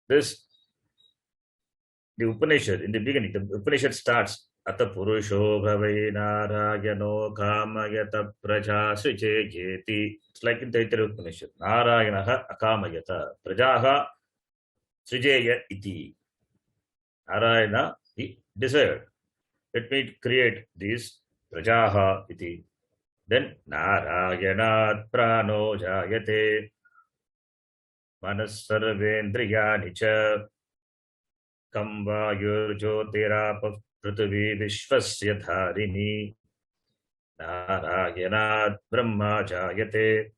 The Upanishad, in the beginning, the Upanishad starts Ata Purusho Bhavai Narayano Kamayata Praja Sriche Jeti. It's like in the Taittiriya Upanishad. Narayanaha Akamayata Prajaha Srijeya Iti. Narayana, he desired. Let me create these Prajaha Iti. Then Narayanat Prano Jayate Manas Sarvendriyani Cha Kamba Yurjyotirapa Prithvi Vishvasya Dharini Narayanat Brahma Jayate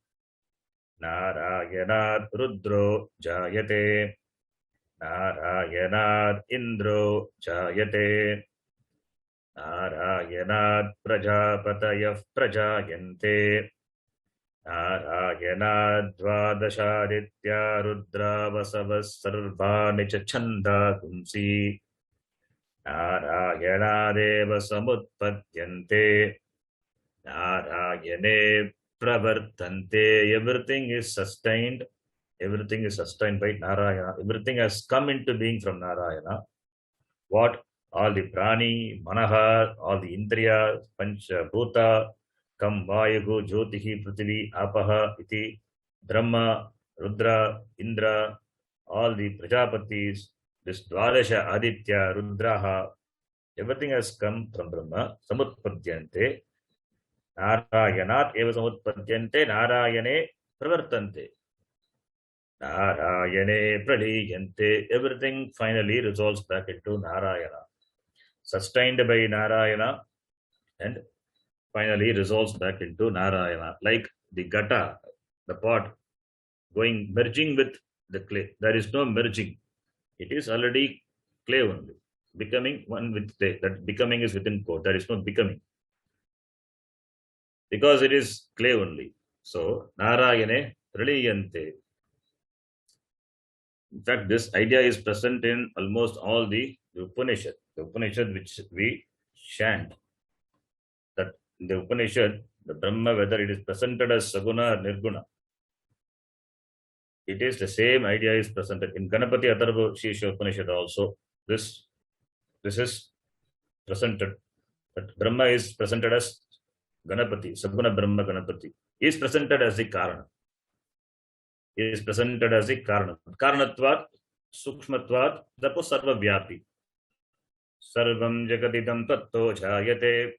Narayanat Rudro Jayate Narayanat Indro Jayate Narayanat Prajapatayah Prajayante Narayanat Dvadashaditya Rudra Vasavas Sarvani Chanda Kumsi Narayanadeva Samutpatyante Narayane Pravartante. Everything is sustained by Narayana. Everything has come into being from Narayana. What? All the prani, manaha, all the indriya, pancha, bhuta, kam, vayagu, jyotihi, prithvi, apaha, iti, brahma, rudra, indra, all the prajapatis, this dvadasha, aditya, rudraha, everything has come from Brahma. Samutpadyante, Narayanat eva samutpadyante, Narayane pravartante. Narayane praliyante, everything finally resolves back into Narayana. Sustained by Narayana and finally resolves back into Narayana. Like the gata, the pot, merging with the clay. There is no merging. It is already clay only. Becoming one with clay. That becoming is within pot. There is no becoming. Because it is clay only. So, Narayane praliyante. In fact, this idea is present in almost all the Upanishad. The Upanishad which we chant. That in the Upanishad, the Brahma, whether it is presented as Saguna or Nirguna, it is the same idea is presented. In Ganapati Atharva Shesha Upanishad also, this is presented. That Brahma is presented as Ganapati, Saguna Brahma Ganapati. He is presented as the Karana. He is presented as the Karana. Karanatvat, Sukshmatvat, therefore Sarva Vyapi. Sarvam Jagadidam Tatto Jayate.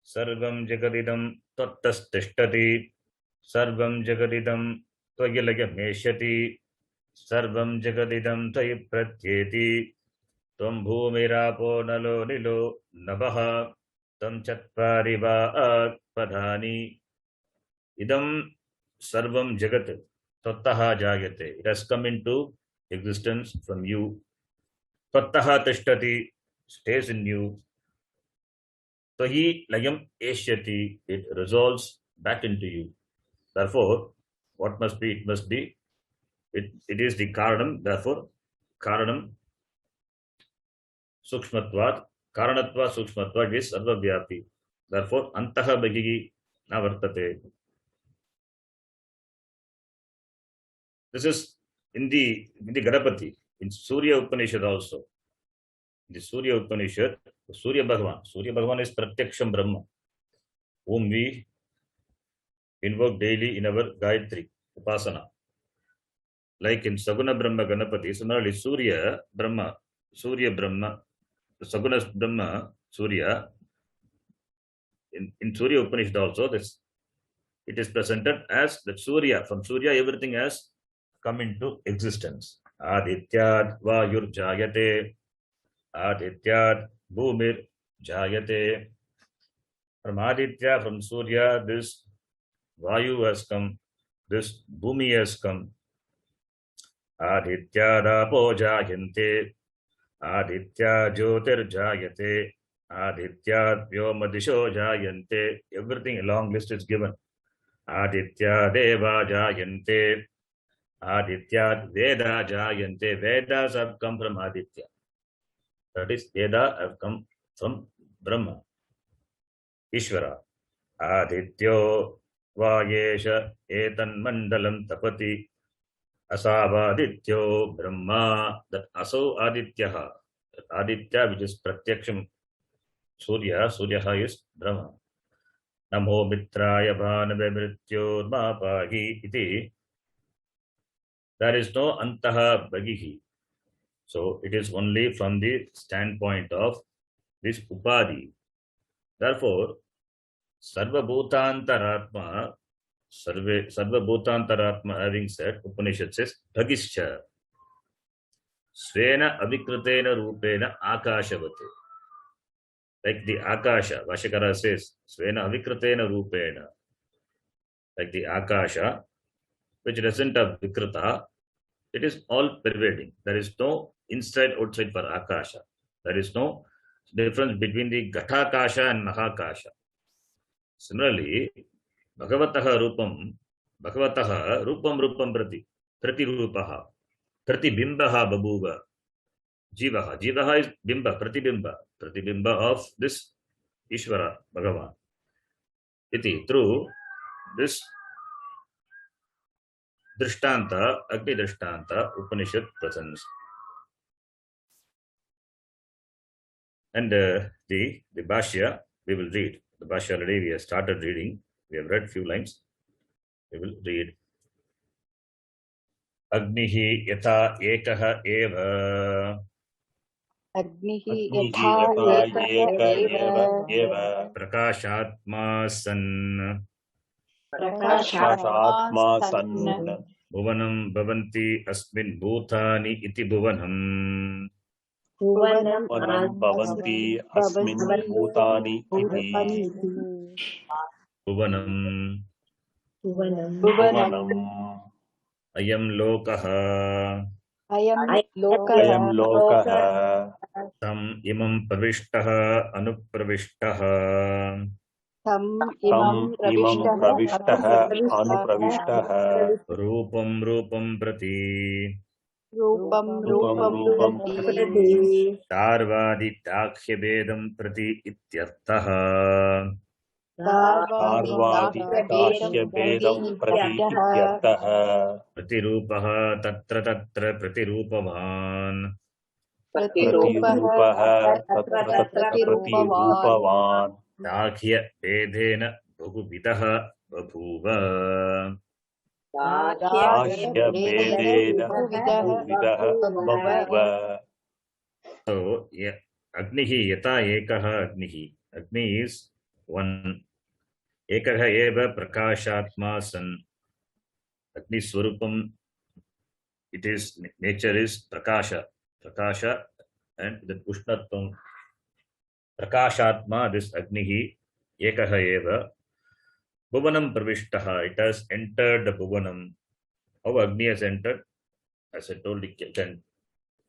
Sarvam Jagadidam Tattastishtati. Sarvam Jagadidam Tvagilaya Meshyati. Sarvam Jagadidam Tvayi Pratyeti. त्वं भूमिरापो नलो निलो नभः तं चत्वारि वाक्पदानि इदं सर्वं जगत् त्वत्तः जायते. It has come into existence from you. त्वत्तः तिष्ठति, stays in you. त्वयि लयम् एष्यति, it resolves back into you. Therefore, what must be? It must be. It is the karanam. Therefore, karanam sukshmatvat, karanatva sukshmatvat is sarvavyapi. Therefore, antaha bahihi na vartate. This is in the Ganapati, in Surya Upanishad also. In the Surya Upanishad, Surya Bhagavan is Pratyaksham Brahma, whom we invoke daily in our Gayatri, Upasana. Like in Saguna Brahma Ganapati, similarly Surya Brahma, Saguna Brahma, Surya, in Surya Upanishad also, this it is presented as the Surya. From Surya, everything has come into existence. Adityat Vayur Jayate, Adityat Bhumir Jayate. From Aditya, from Surya, this Vayu has come, this Bhumi has come. Aditya Rapo Jayante, Aditya Jyotir Jayate, Aditya Vyomadisho Jayante. Everything, a long list is given. Aditya Deva Jayante, Aditya Veda Jayante. Vedas have come from Aditya. That is, Veda have come from Brahma, Ishvara. Adityo Vayesha Etan Mandalam Tapati Asavadityo Brahma. That Aso Adityaha. That Aditya, which is Pratyaksham Surya is Brahma. Namo Mitraya Bhanave Mrityormapahi iti. There is no Antaha Bagihi. So it is only from the standpoint of this Upadhi. Therefore, Sarva Bhutantaratma, having said, Upanishad says, Bhagischa Svena Avikritena Rupena Akashavate. Like the Akasha, Vashakara says, Svena Avikritena Rupena. Like the Akasha, which doesn't have Vikrita, it is all pervading. There is no inside outside for Akasha. There is no difference between the Ghatakasha and Mahakasha. Similarly, Bhagavataha rupam prati rupaha, prati bimbaha babuva, jivaha is bimba, pratibimba of this Ishvara, Bhagavan. Iti, through this Drishtanta, Agni Drishtanta, Upanishad presents. And the Bhashya, we will read. The Bhashya already we have started reading. We have read few lines. We will read. Agnihi yatha ekaha eva. Agnihi यथा yatha एक eka एव Prakashatma san. प्रकाशात्मा सन् Bhuvanam bhavanti asmin bhutani iti bhuvanam. वनं भवन्ति अस्मिन् भूतानि इति Bhuvanam भुवनम् ayam lokaha. ayam अयं लोकः Tam imam pravishtaha anupravishtaha. tam तम् इमं प्रविष्टः अनुप्रविष्टः Rupam prati. rupam रूपं prati Tarvadi dakhya vedam prati ityarthaha. आर्वादिकाश्यभेदं प्रति इत्यर्थः Pratirupaha tatra pratirupavan. प्रतिरूपः तत्र प्रतिरूपवान् Dakhya vedena bhaguvidaha babhuva. आह्यभेदेन बहुविधः बभूव. So, yeah, Agnihi yata ekaha Agnihi. Agni is one. Ekaha eva prakashatma san. Agni swarupam, it is, nature is prakasha. Prakasha and the Ushnatvam Prakashatma, this Agnihi Ekaha Eva Bhuvanam Pravishtaha, it has entered the Bhuvanam. How Agni has entered, as I told, you can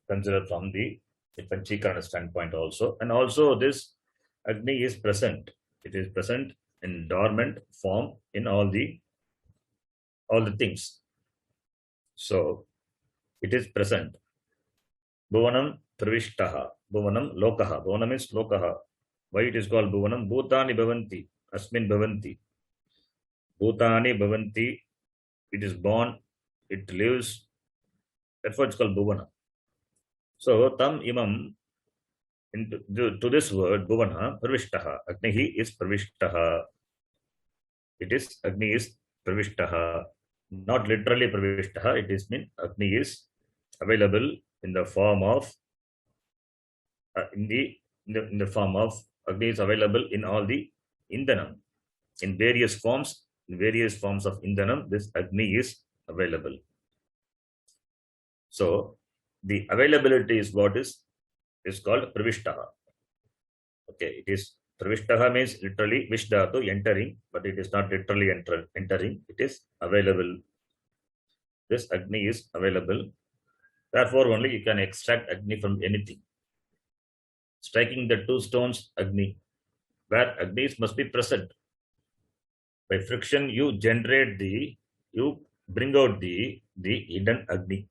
consider from the Panchikarana standpoint also. And also this Agni is present. It is present in dormant form in all the things. So it is present. Bhuvanam Pravishtaha. Bhuvanam Lokaha. Bhuvanam is Lokaha. Why it is called Bhuvanam? Bhutani Bhavanti. Asmin Bhavanti. Bhutani Bhavanti. It is born. It lives. That's what it's called Bhuvana. So tam imam, to this word Bhuvana Pravishtaha. Agnihi is Pravishtaha. It is Agni is Pravishtaha. Not literally Pravishtaha. It is mean Agni is available in the form of in the form of Agni is available in all the Indhanam. In various forms of Indhanam, this Agni is available. So the availability is what is called Pravishtaha. Okay, it is Pravishtaha means literally Vishdhatu, entering, but it is not literally entering. It is available. This Agni is available. Therefore, only you can extract Agni from anything. Striking the two stones, Agni, where Agnis must be present. By friction, you bring out the hidden Agni.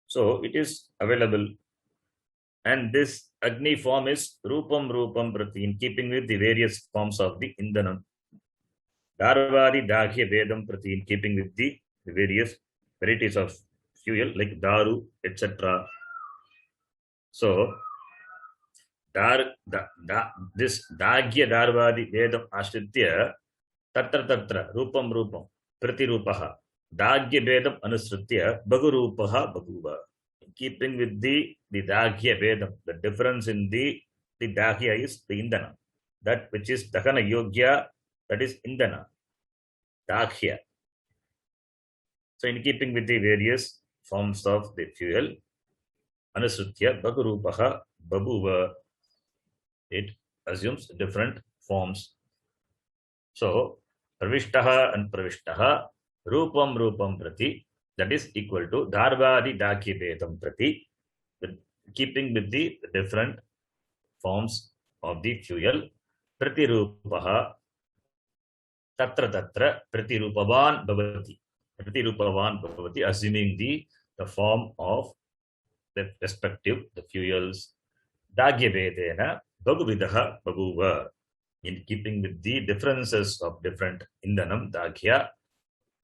So it is available. And this Agni form is Rupam Prati, in keeping with the various forms of the Indhanam. Darvadi Daghya Vedam Prati, in keeping with the various varieties of fuel like Daru, etc. So, this Daghya Darvadi Vedam Ashritya Tatra Rupam Prati Rupaha Daghya Vedam Anusritya Bagurupaha Baguva. Keeping with the Daghya Vedam, the difference in the Daghya is the Indhana. That which is Dahana Yogya, that is Indhana. Daghya. So in keeping with the various forms of the fuel, Anusritya Bagurupaha Babuva, it assumes different forms. So Pravishtaha and Pravishtaha, Rupam Prati, that is equal to Dharvadi Daghya Vedam Prati, keeping with the different forms of the fuel. Pratirupaha Tatra Pratirupavan Bhavati, assuming the form of the respective fuels. Daghya Vedena Bhaguvidaha Bhaguva, in keeping with the differences of different Indhanam, Daghya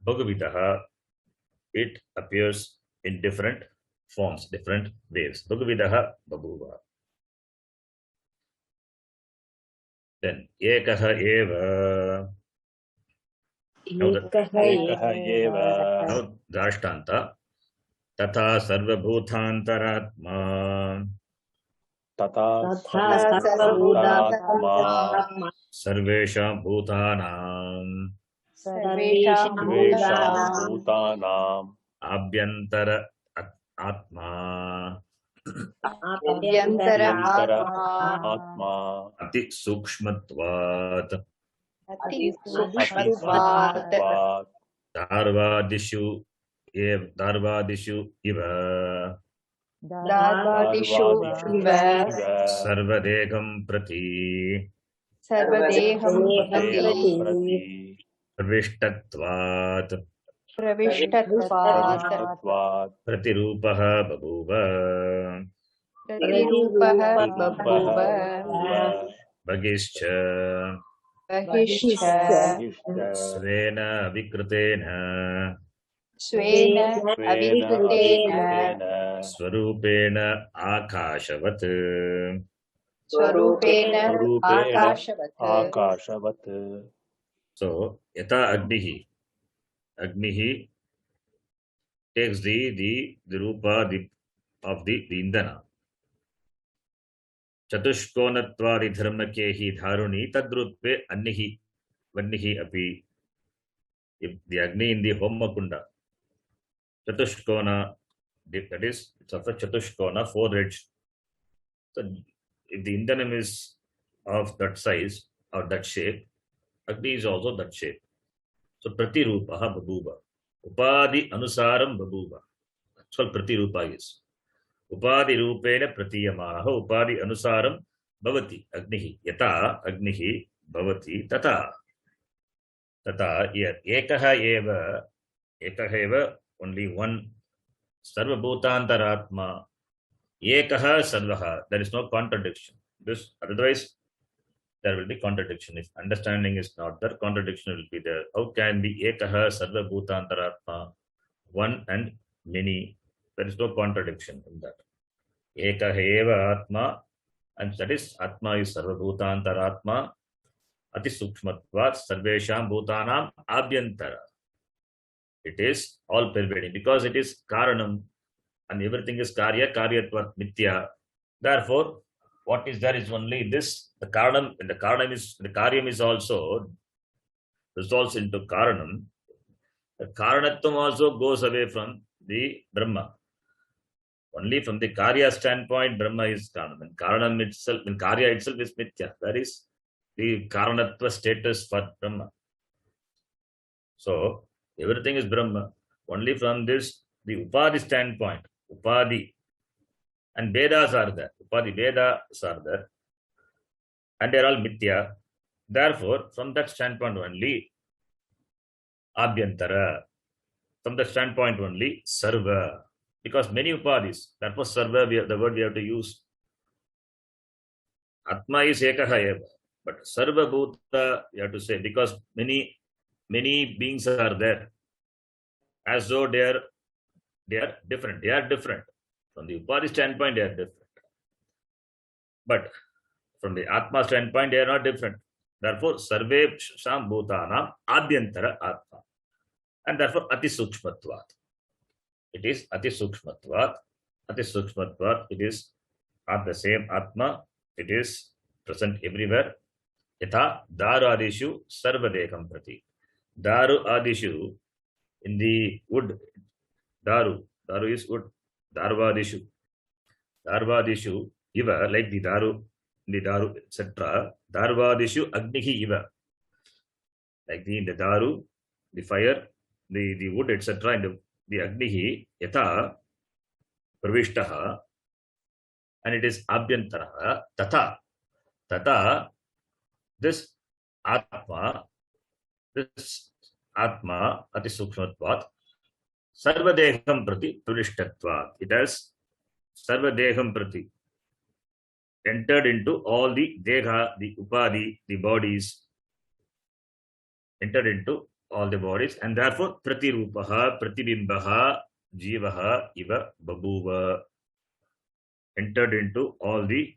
Bhaguvidaha, it appears in different forms, different ways. Bhaguvidaha Bhaguva. Then Ekaha Eva. Ekaha eva. Now Dashtanta. Tatha Sarvabhutantaratma. Tata Sarvabhutantaratma. Sarvesham Bhutanam. Sarvesham Bhutanam Abhyantara Atma. Abhyantara Atma Ati Sukshmatvat. Ati Sukshmatvat. Darvadishu Iva. Darvadishu Iva. Sarvadegam Prati. Sarvadeham Prati. Pravishtatvat. Pravishtatvat. Pratirupaha Babuva. Pratirupaha Babuva. Bhagischa. Bahischa. Svena Vikritena. Svena Avikritena. Swarupena Akashavat. Swarupena Akashavat. So, Yata Agnihi takes the rupa of the Indhana. Chatushkonatvari dharmakehi dharuni tadrupe annihi vannihi api. If the Agni in the Homakunda, Chatushkona, that is, it's of a Chatushkona, 4 edged So if the Indhanam is of that size or that shape, Agni is also that shape. So Pratirupaha Babuva. Upadi Anusaram Babuva. That's what Pratirupa is. Upadi Rupena Pratiyamaha Upadi Anusaram Bhavati Agnihi. Yata Agnihi Bhavati Tata. Tata here. Ekaha eva, only one. Sarva Bhutantaratma. Ekaha Sarvaha. There is no contradiction. This otherwise there will be contradiction. If understanding is not there, contradiction will be there. How can be Ekaha Sarva Bhutantaratma? One and many. There is no contradiction in that. Ekaha eva Atma, and that is Atma is Sarva Bhutantaratma. Ati Sukshmatvat Sarvesham Bhutanam Abhyantara. It is all pervading because it is Karanam and everything is Karya, Karyatvat Mithya. Therefore, what is there is only this. The Karanam, and the Karyam is also resolves into Karanam. The Karanatvam also goes away from the Brahma. Only from the Karya standpoint, Brahma is Karanam. And Karanam itself, and Karya itself is Mithya. That is the Karanatva status for Brahma. So, everything is Brahma. Only from this, the Upadhi standpoint, Upadhi and Vedas are there. Upadhi Vedas are there. And they are all Mithya. Therefore, from that standpoint only, Abhyantara. From that standpoint only, Sarva. Because many Upadhis. Therefore, Sarva, the word we have to use. Atma is Ekaha eva. But Sarva Bhuta, you have to say, because many beings are there. As though they are different. They are different. From the Upadhi standpoint, they are different. But from the Atma standpoint, they are not different. Therefore, Sarve Sham Bhutanam Adhyantara Atma. And therefore, Ati Sukshmatvat. It is Ati Sukshmatvat. Ati Sukshmatvat. It is at the same Atma. It is present everywhere. Yatha Daru Adishu Sarvadekam Prati. Daru Adishu, in the wood, Daru is wood. Darvadishu, Iva, like the Daru, etc. Darvadishu Agnihi Iva. Like the Daru, the fire, the wood, etc. And the Agnihi, Yatha, Pravishtaha, and it is Abhyantara, Tata, this Atma, Ati Sukshmatvat, Sarvadeham Prati Purishtatvat. It has Sarvadeham Prati entered into all the Deha, the Upadhi, the bodies, entered into all the bodies, and therefore Pratirupaha, Pratibimbaha, Jivaha, Iva, Babuva, entered into all the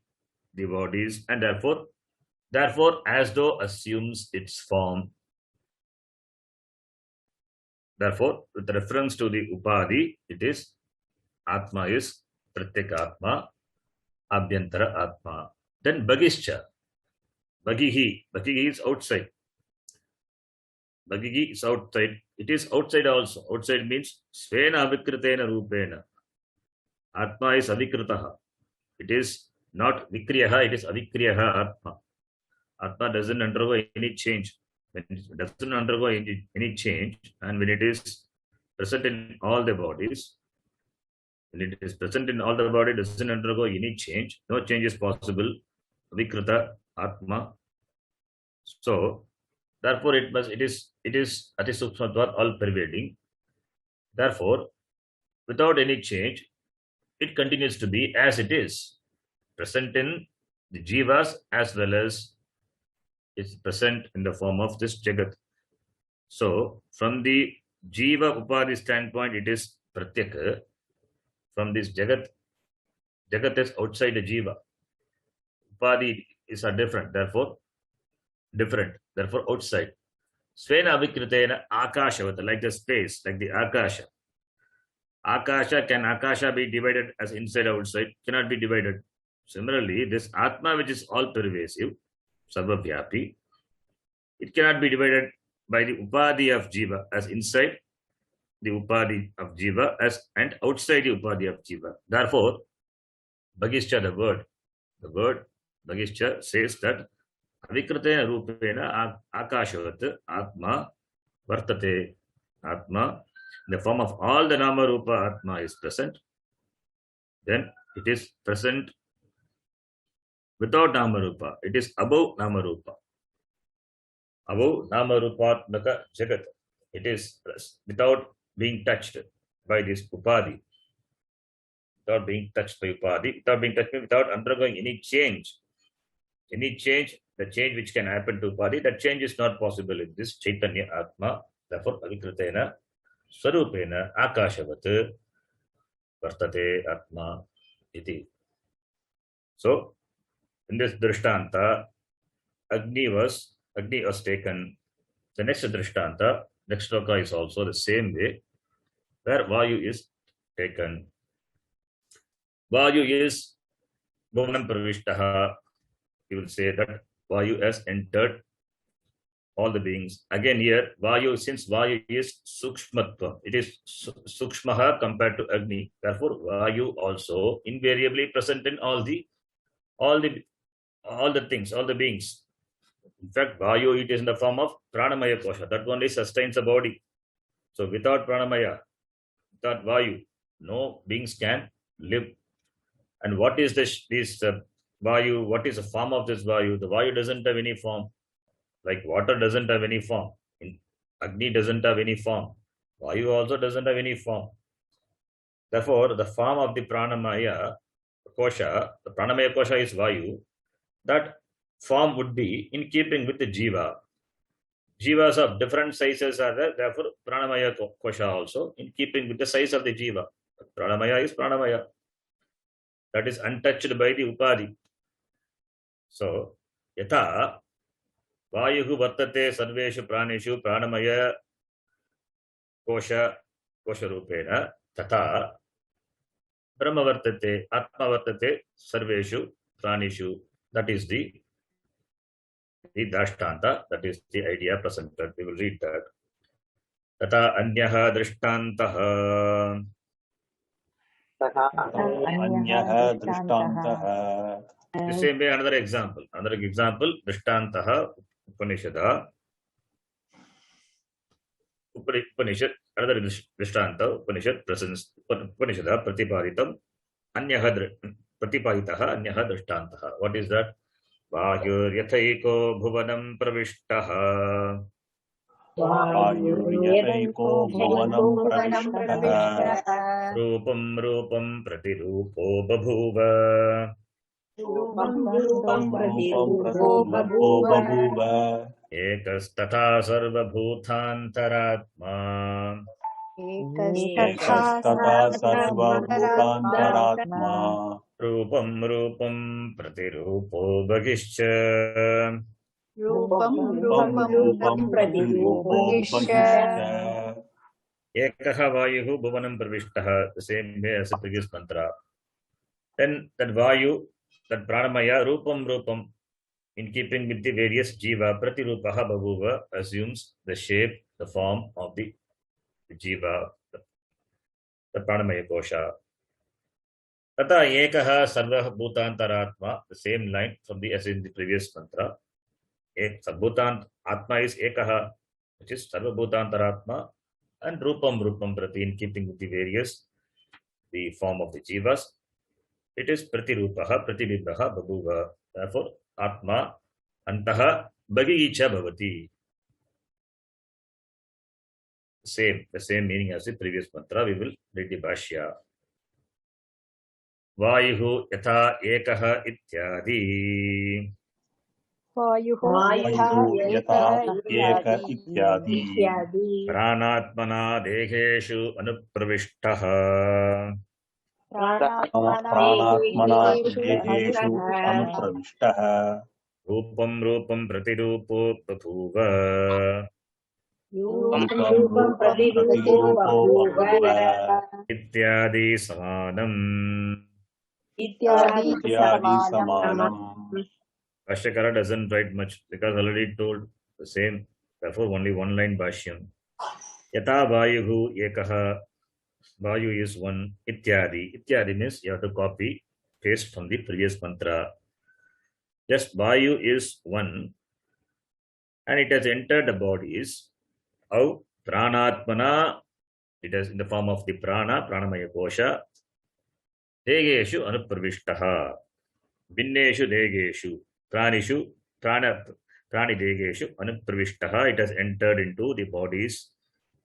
bodies, and therefore, as though assumes its form. Therefore, with reference to the Upadhi, it is Atma is Pratyekatma, Abhyantara Atma. Then Bhagischa. Bhagihi is outside. Bhagihi is outside. It is outside also. Outside means Svena Avikritena Rupena. Atma is Avikritaha. It is not Vikriyaha, it is Avikriyaha Atma. Atma doesn't undergo any change. When it doesn't undergo any change, and when it is present in all the bodies, it doesn't undergo any change. No change is possible. Vikrita Atma. So, therefore, it is Ati Sukshmatvat, all pervading. Therefore, without any change, it continues to be as it is, present in the jivas as well as it's present in the form of this Jagat. So, from the Jiva Upadhi standpoint, it is Pratyeka. From this Jagat is outside the Jiva. Upadhi is different, therefore outside. Svena Vikritena Akashavata, like the space, like the Akasha. Can Akasha be divided as inside outside? Cannot be divided. Similarly, this Atma, which is all pervasive, Sarvavyapi, it cannot be divided by the Upadhi of Jiva as inside the Upadhi of Jiva as and outside the Upadhi of Jiva. Therefore, Bhagischa, the word, The word Bhagishcha says that Avikritena Rupena Akashavat Atma Vartate. Atma, in the form of all the Nama Rupa, Atma is present. Then it is present without Nama Rupa. It is above Nama Rupa. Above Nama Rupatmaka Jagat. It is without being touched by this Upadhi. Without being touched by Upadhi, without undergoing any change. Any change, the change which can happen to Upadhi, that change is not possible in this Chaitanya Atma. Therefore, Avikritena Swarupena Akashavat Vartate Atma iti. So, in this Drishtanta, Agni was taken. The next Drishtanta, next sloka is also the same way, where Vayu is taken. Vayu is Bhuvanam Pravishtaha. You will say that Vayu has entered all the beings. Again here, Vayu, since Vayu is Sukshmatva, it is Sukshmaha compared to Agni. Therefore, Vayu also invariably present in all the things, all the beings. In fact, Vayu, it is in the form of Pranamaya Kosha. That only sustains the body. So without Pranamaya, without Vayu, no beings can live. And what is this Vayu? What is the form of this Vayu? The Vayu doesn't have any form. Like water doesn't have any form. Agni doesn't have any form. Vayu also doesn't have any form. Therefore, the form of the Pranamaya Kosha, the Pranamaya Kosha is Vayu. That form would be in keeping with the Jiva. Jivas of different sizes are there. Therefore, Pranamaya Kosha also in keeping with the size of the Jiva. Pranamaya is Pranamaya. That is untouched by the Upadhi. So, Yatha Vayuhu Vartate Sarveshu Pranishu Pranamaya Kosha Rupena Tata Brahma Vartate Atma Vartate Sarveshu Pranishu. That is the Dashtanta. That is the idea presented. We will read that. Tata Anyaha Drishtantaha. Anyaha Drishtantaha. The same way, another example. Drishtantaha Upanishada. Upanishad, another Drishtanta, Upanishad presents Upanishada Pratipaditam Anyaha Pratipahitaha Anyaha Drishtantaha. What is that? Vahyur Yathaiko Bhuvanam Pravishtaha. Vayu Bhuvanam Pravishtaha. Rupam Pratirupo Babhuva. Rupam Pratirupo Babhuva. Ekastata Sarvabhutantaratma. Ekastata Sarvabhutantaratma. Rupam Pratirupo Bhagishcha. Rupam Pratirupo Bhagishcha. Ekaha Vayuhu Bhuvanam Pravishtaha. The same way as the previous mantra. Then that Vayu, that Pranamaya, Rupam, in keeping with the various Jiva, Pratirupaha Babhuva assumes the shape, the form of the Jiva, the Pranamaya Kosha. Tata Ekaha Sarva Bhutantaratma, the same line from the as in the previous mantra. Sarvabhutant Atma is Ekaha, which is Sarva Bhutantaratma, and Rupam Prati, in keeping with the various, the form of the Jivas. It is Pratirupaha, Pratibimbaha, Babhuva. Therefore, Atma, Antaha, Bhagicha Bhavati. The same meaning as the previous mantra. We will read the Bhashya. Vayuhu Yatha Ekaha Ityadi. Vayuhu Yatha Eka Ityadi. Pranatmana Deheshu Anupravishtaha. Pranatmana Deheshu Anupravishtaha. Rupam Pratirupo Babhuva. Rupam Pratirupo Babhuva. Ityadi Samanam. Ityadi Samanam. Bhashyakara doesn't write much because already told the same. Therefore, only one line Bhashyam. Yata Vayuhu Ekaha. Vayu is one. Ityadi. Ityadi means you have to copy, paste from the previous mantra. just Vayu is one and it has entered the bodies. How? Pranatmana, it is in the form of the prana, pranamaya kosha, degeshu anupravishtaha, binneshu degeshu, pranishu, prani degeshu anupravishtaha, it has entered into the bodies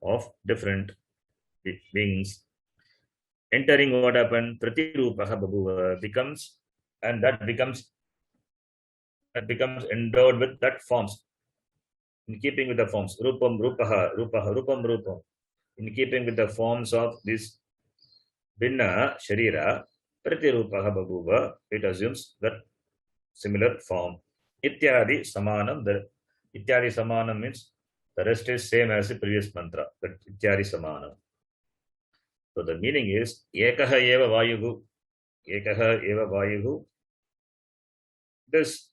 of different beings. Entering, what happened? Pratirupaha babuva becomes, and that becomes endowed with that forms, in keeping with the forms. Rupam rupaha, rupam rupam, in keeping with the forms of this binna sharira. Pratirupaha babuva, it assumes that similar form. Ityadi samanam. The ityadi samanam means the rest is same as the previous mantra. That ityadi samanam. So the meaning is ekaha eva vayuhu, ekaha eva vayuhu. This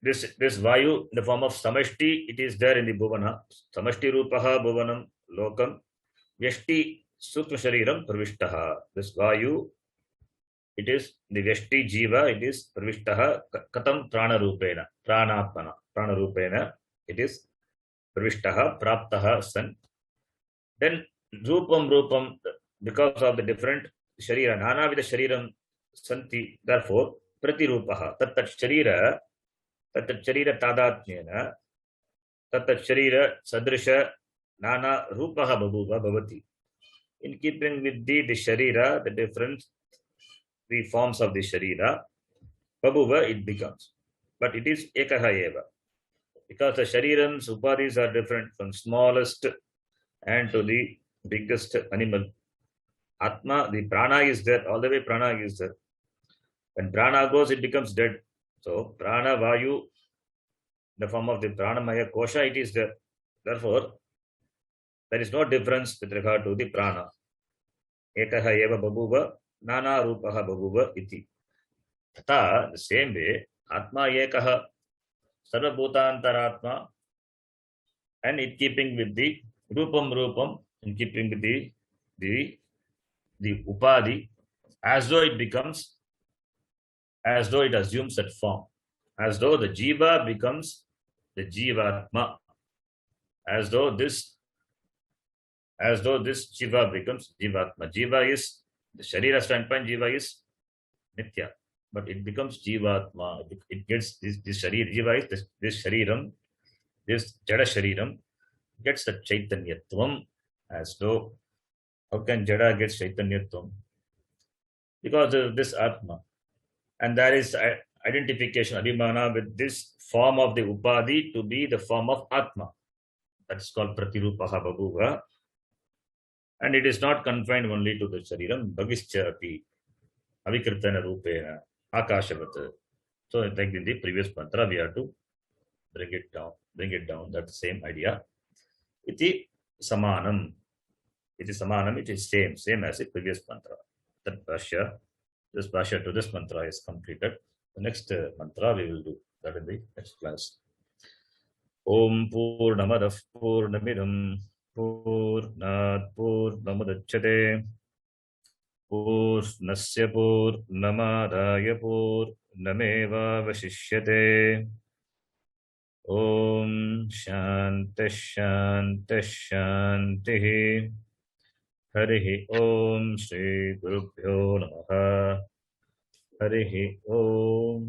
vayu in the form of samashti, it is there in the bhuvana. Samashti rupaha bhuvanam lokam, vyashti sukma shariram pravishtaha. This vayu, it is the vyashti jiva, it is pravishtaha katam prana rupena, prana rupena, it is pravishtaha, praptaha san. Then rupam, because of the different sharira, nana vida shariram santi, therefore pratirupaha, tat sharira tadatmyena, tat sharira sadrisha nana rupaha babuva bhavati. In keeping with the sharira, the different the forms of the sharira, babuva it becomes, but it is ekaha eva, because the sharirams upadis are different from smallest and to the biggest animal. Atma, the prana is there, all the way prana is there. When prana goes, it becomes dead. So prana vayu, the form of the pranamaya kosha, it is there. Therefore, there is no difference with regard to the prana. Ekaha eva babuva, nana rupaha babuva iti. Tata, the same way, atma ekaha, sarvabhutantaratma, and in keeping with the rupam, in keeping with the upadi, as though it becomes, as though it assumes that form, as though the jiva becomes the jivatma, as though this jiva becomes jivatma. Jiva is, the sharira standpoint, jiva is nitya, but it becomes jivatma. It gets this sharir, jiva is this shariram, this jada shariram gets the chaitanyatvam, as though, how can jada get chaitanyatvam? Because of this atma. And there is identification, abhimana, with this form of the upadi to be the form of atma. That is called pratirupaha babuva. And it is not confined only to the shariram, bhagischa api, avikritana rupena, akashavat. So like in the previous mantra, we have to bring it down. That's the same idea. Iti samanam. It is samanam, it is same as the previous mantra. That bhashya, this bhashya to this mantra is completed. The next mantra we will do that in the next class. Om Purnamadah Purnamidam Purnat Purnamudachyate Purnasya Purnamadaya Purnameva Vashishyate. Om Shanti. Harihi Om Shri Gurubhyo Namaha. Harihi Om.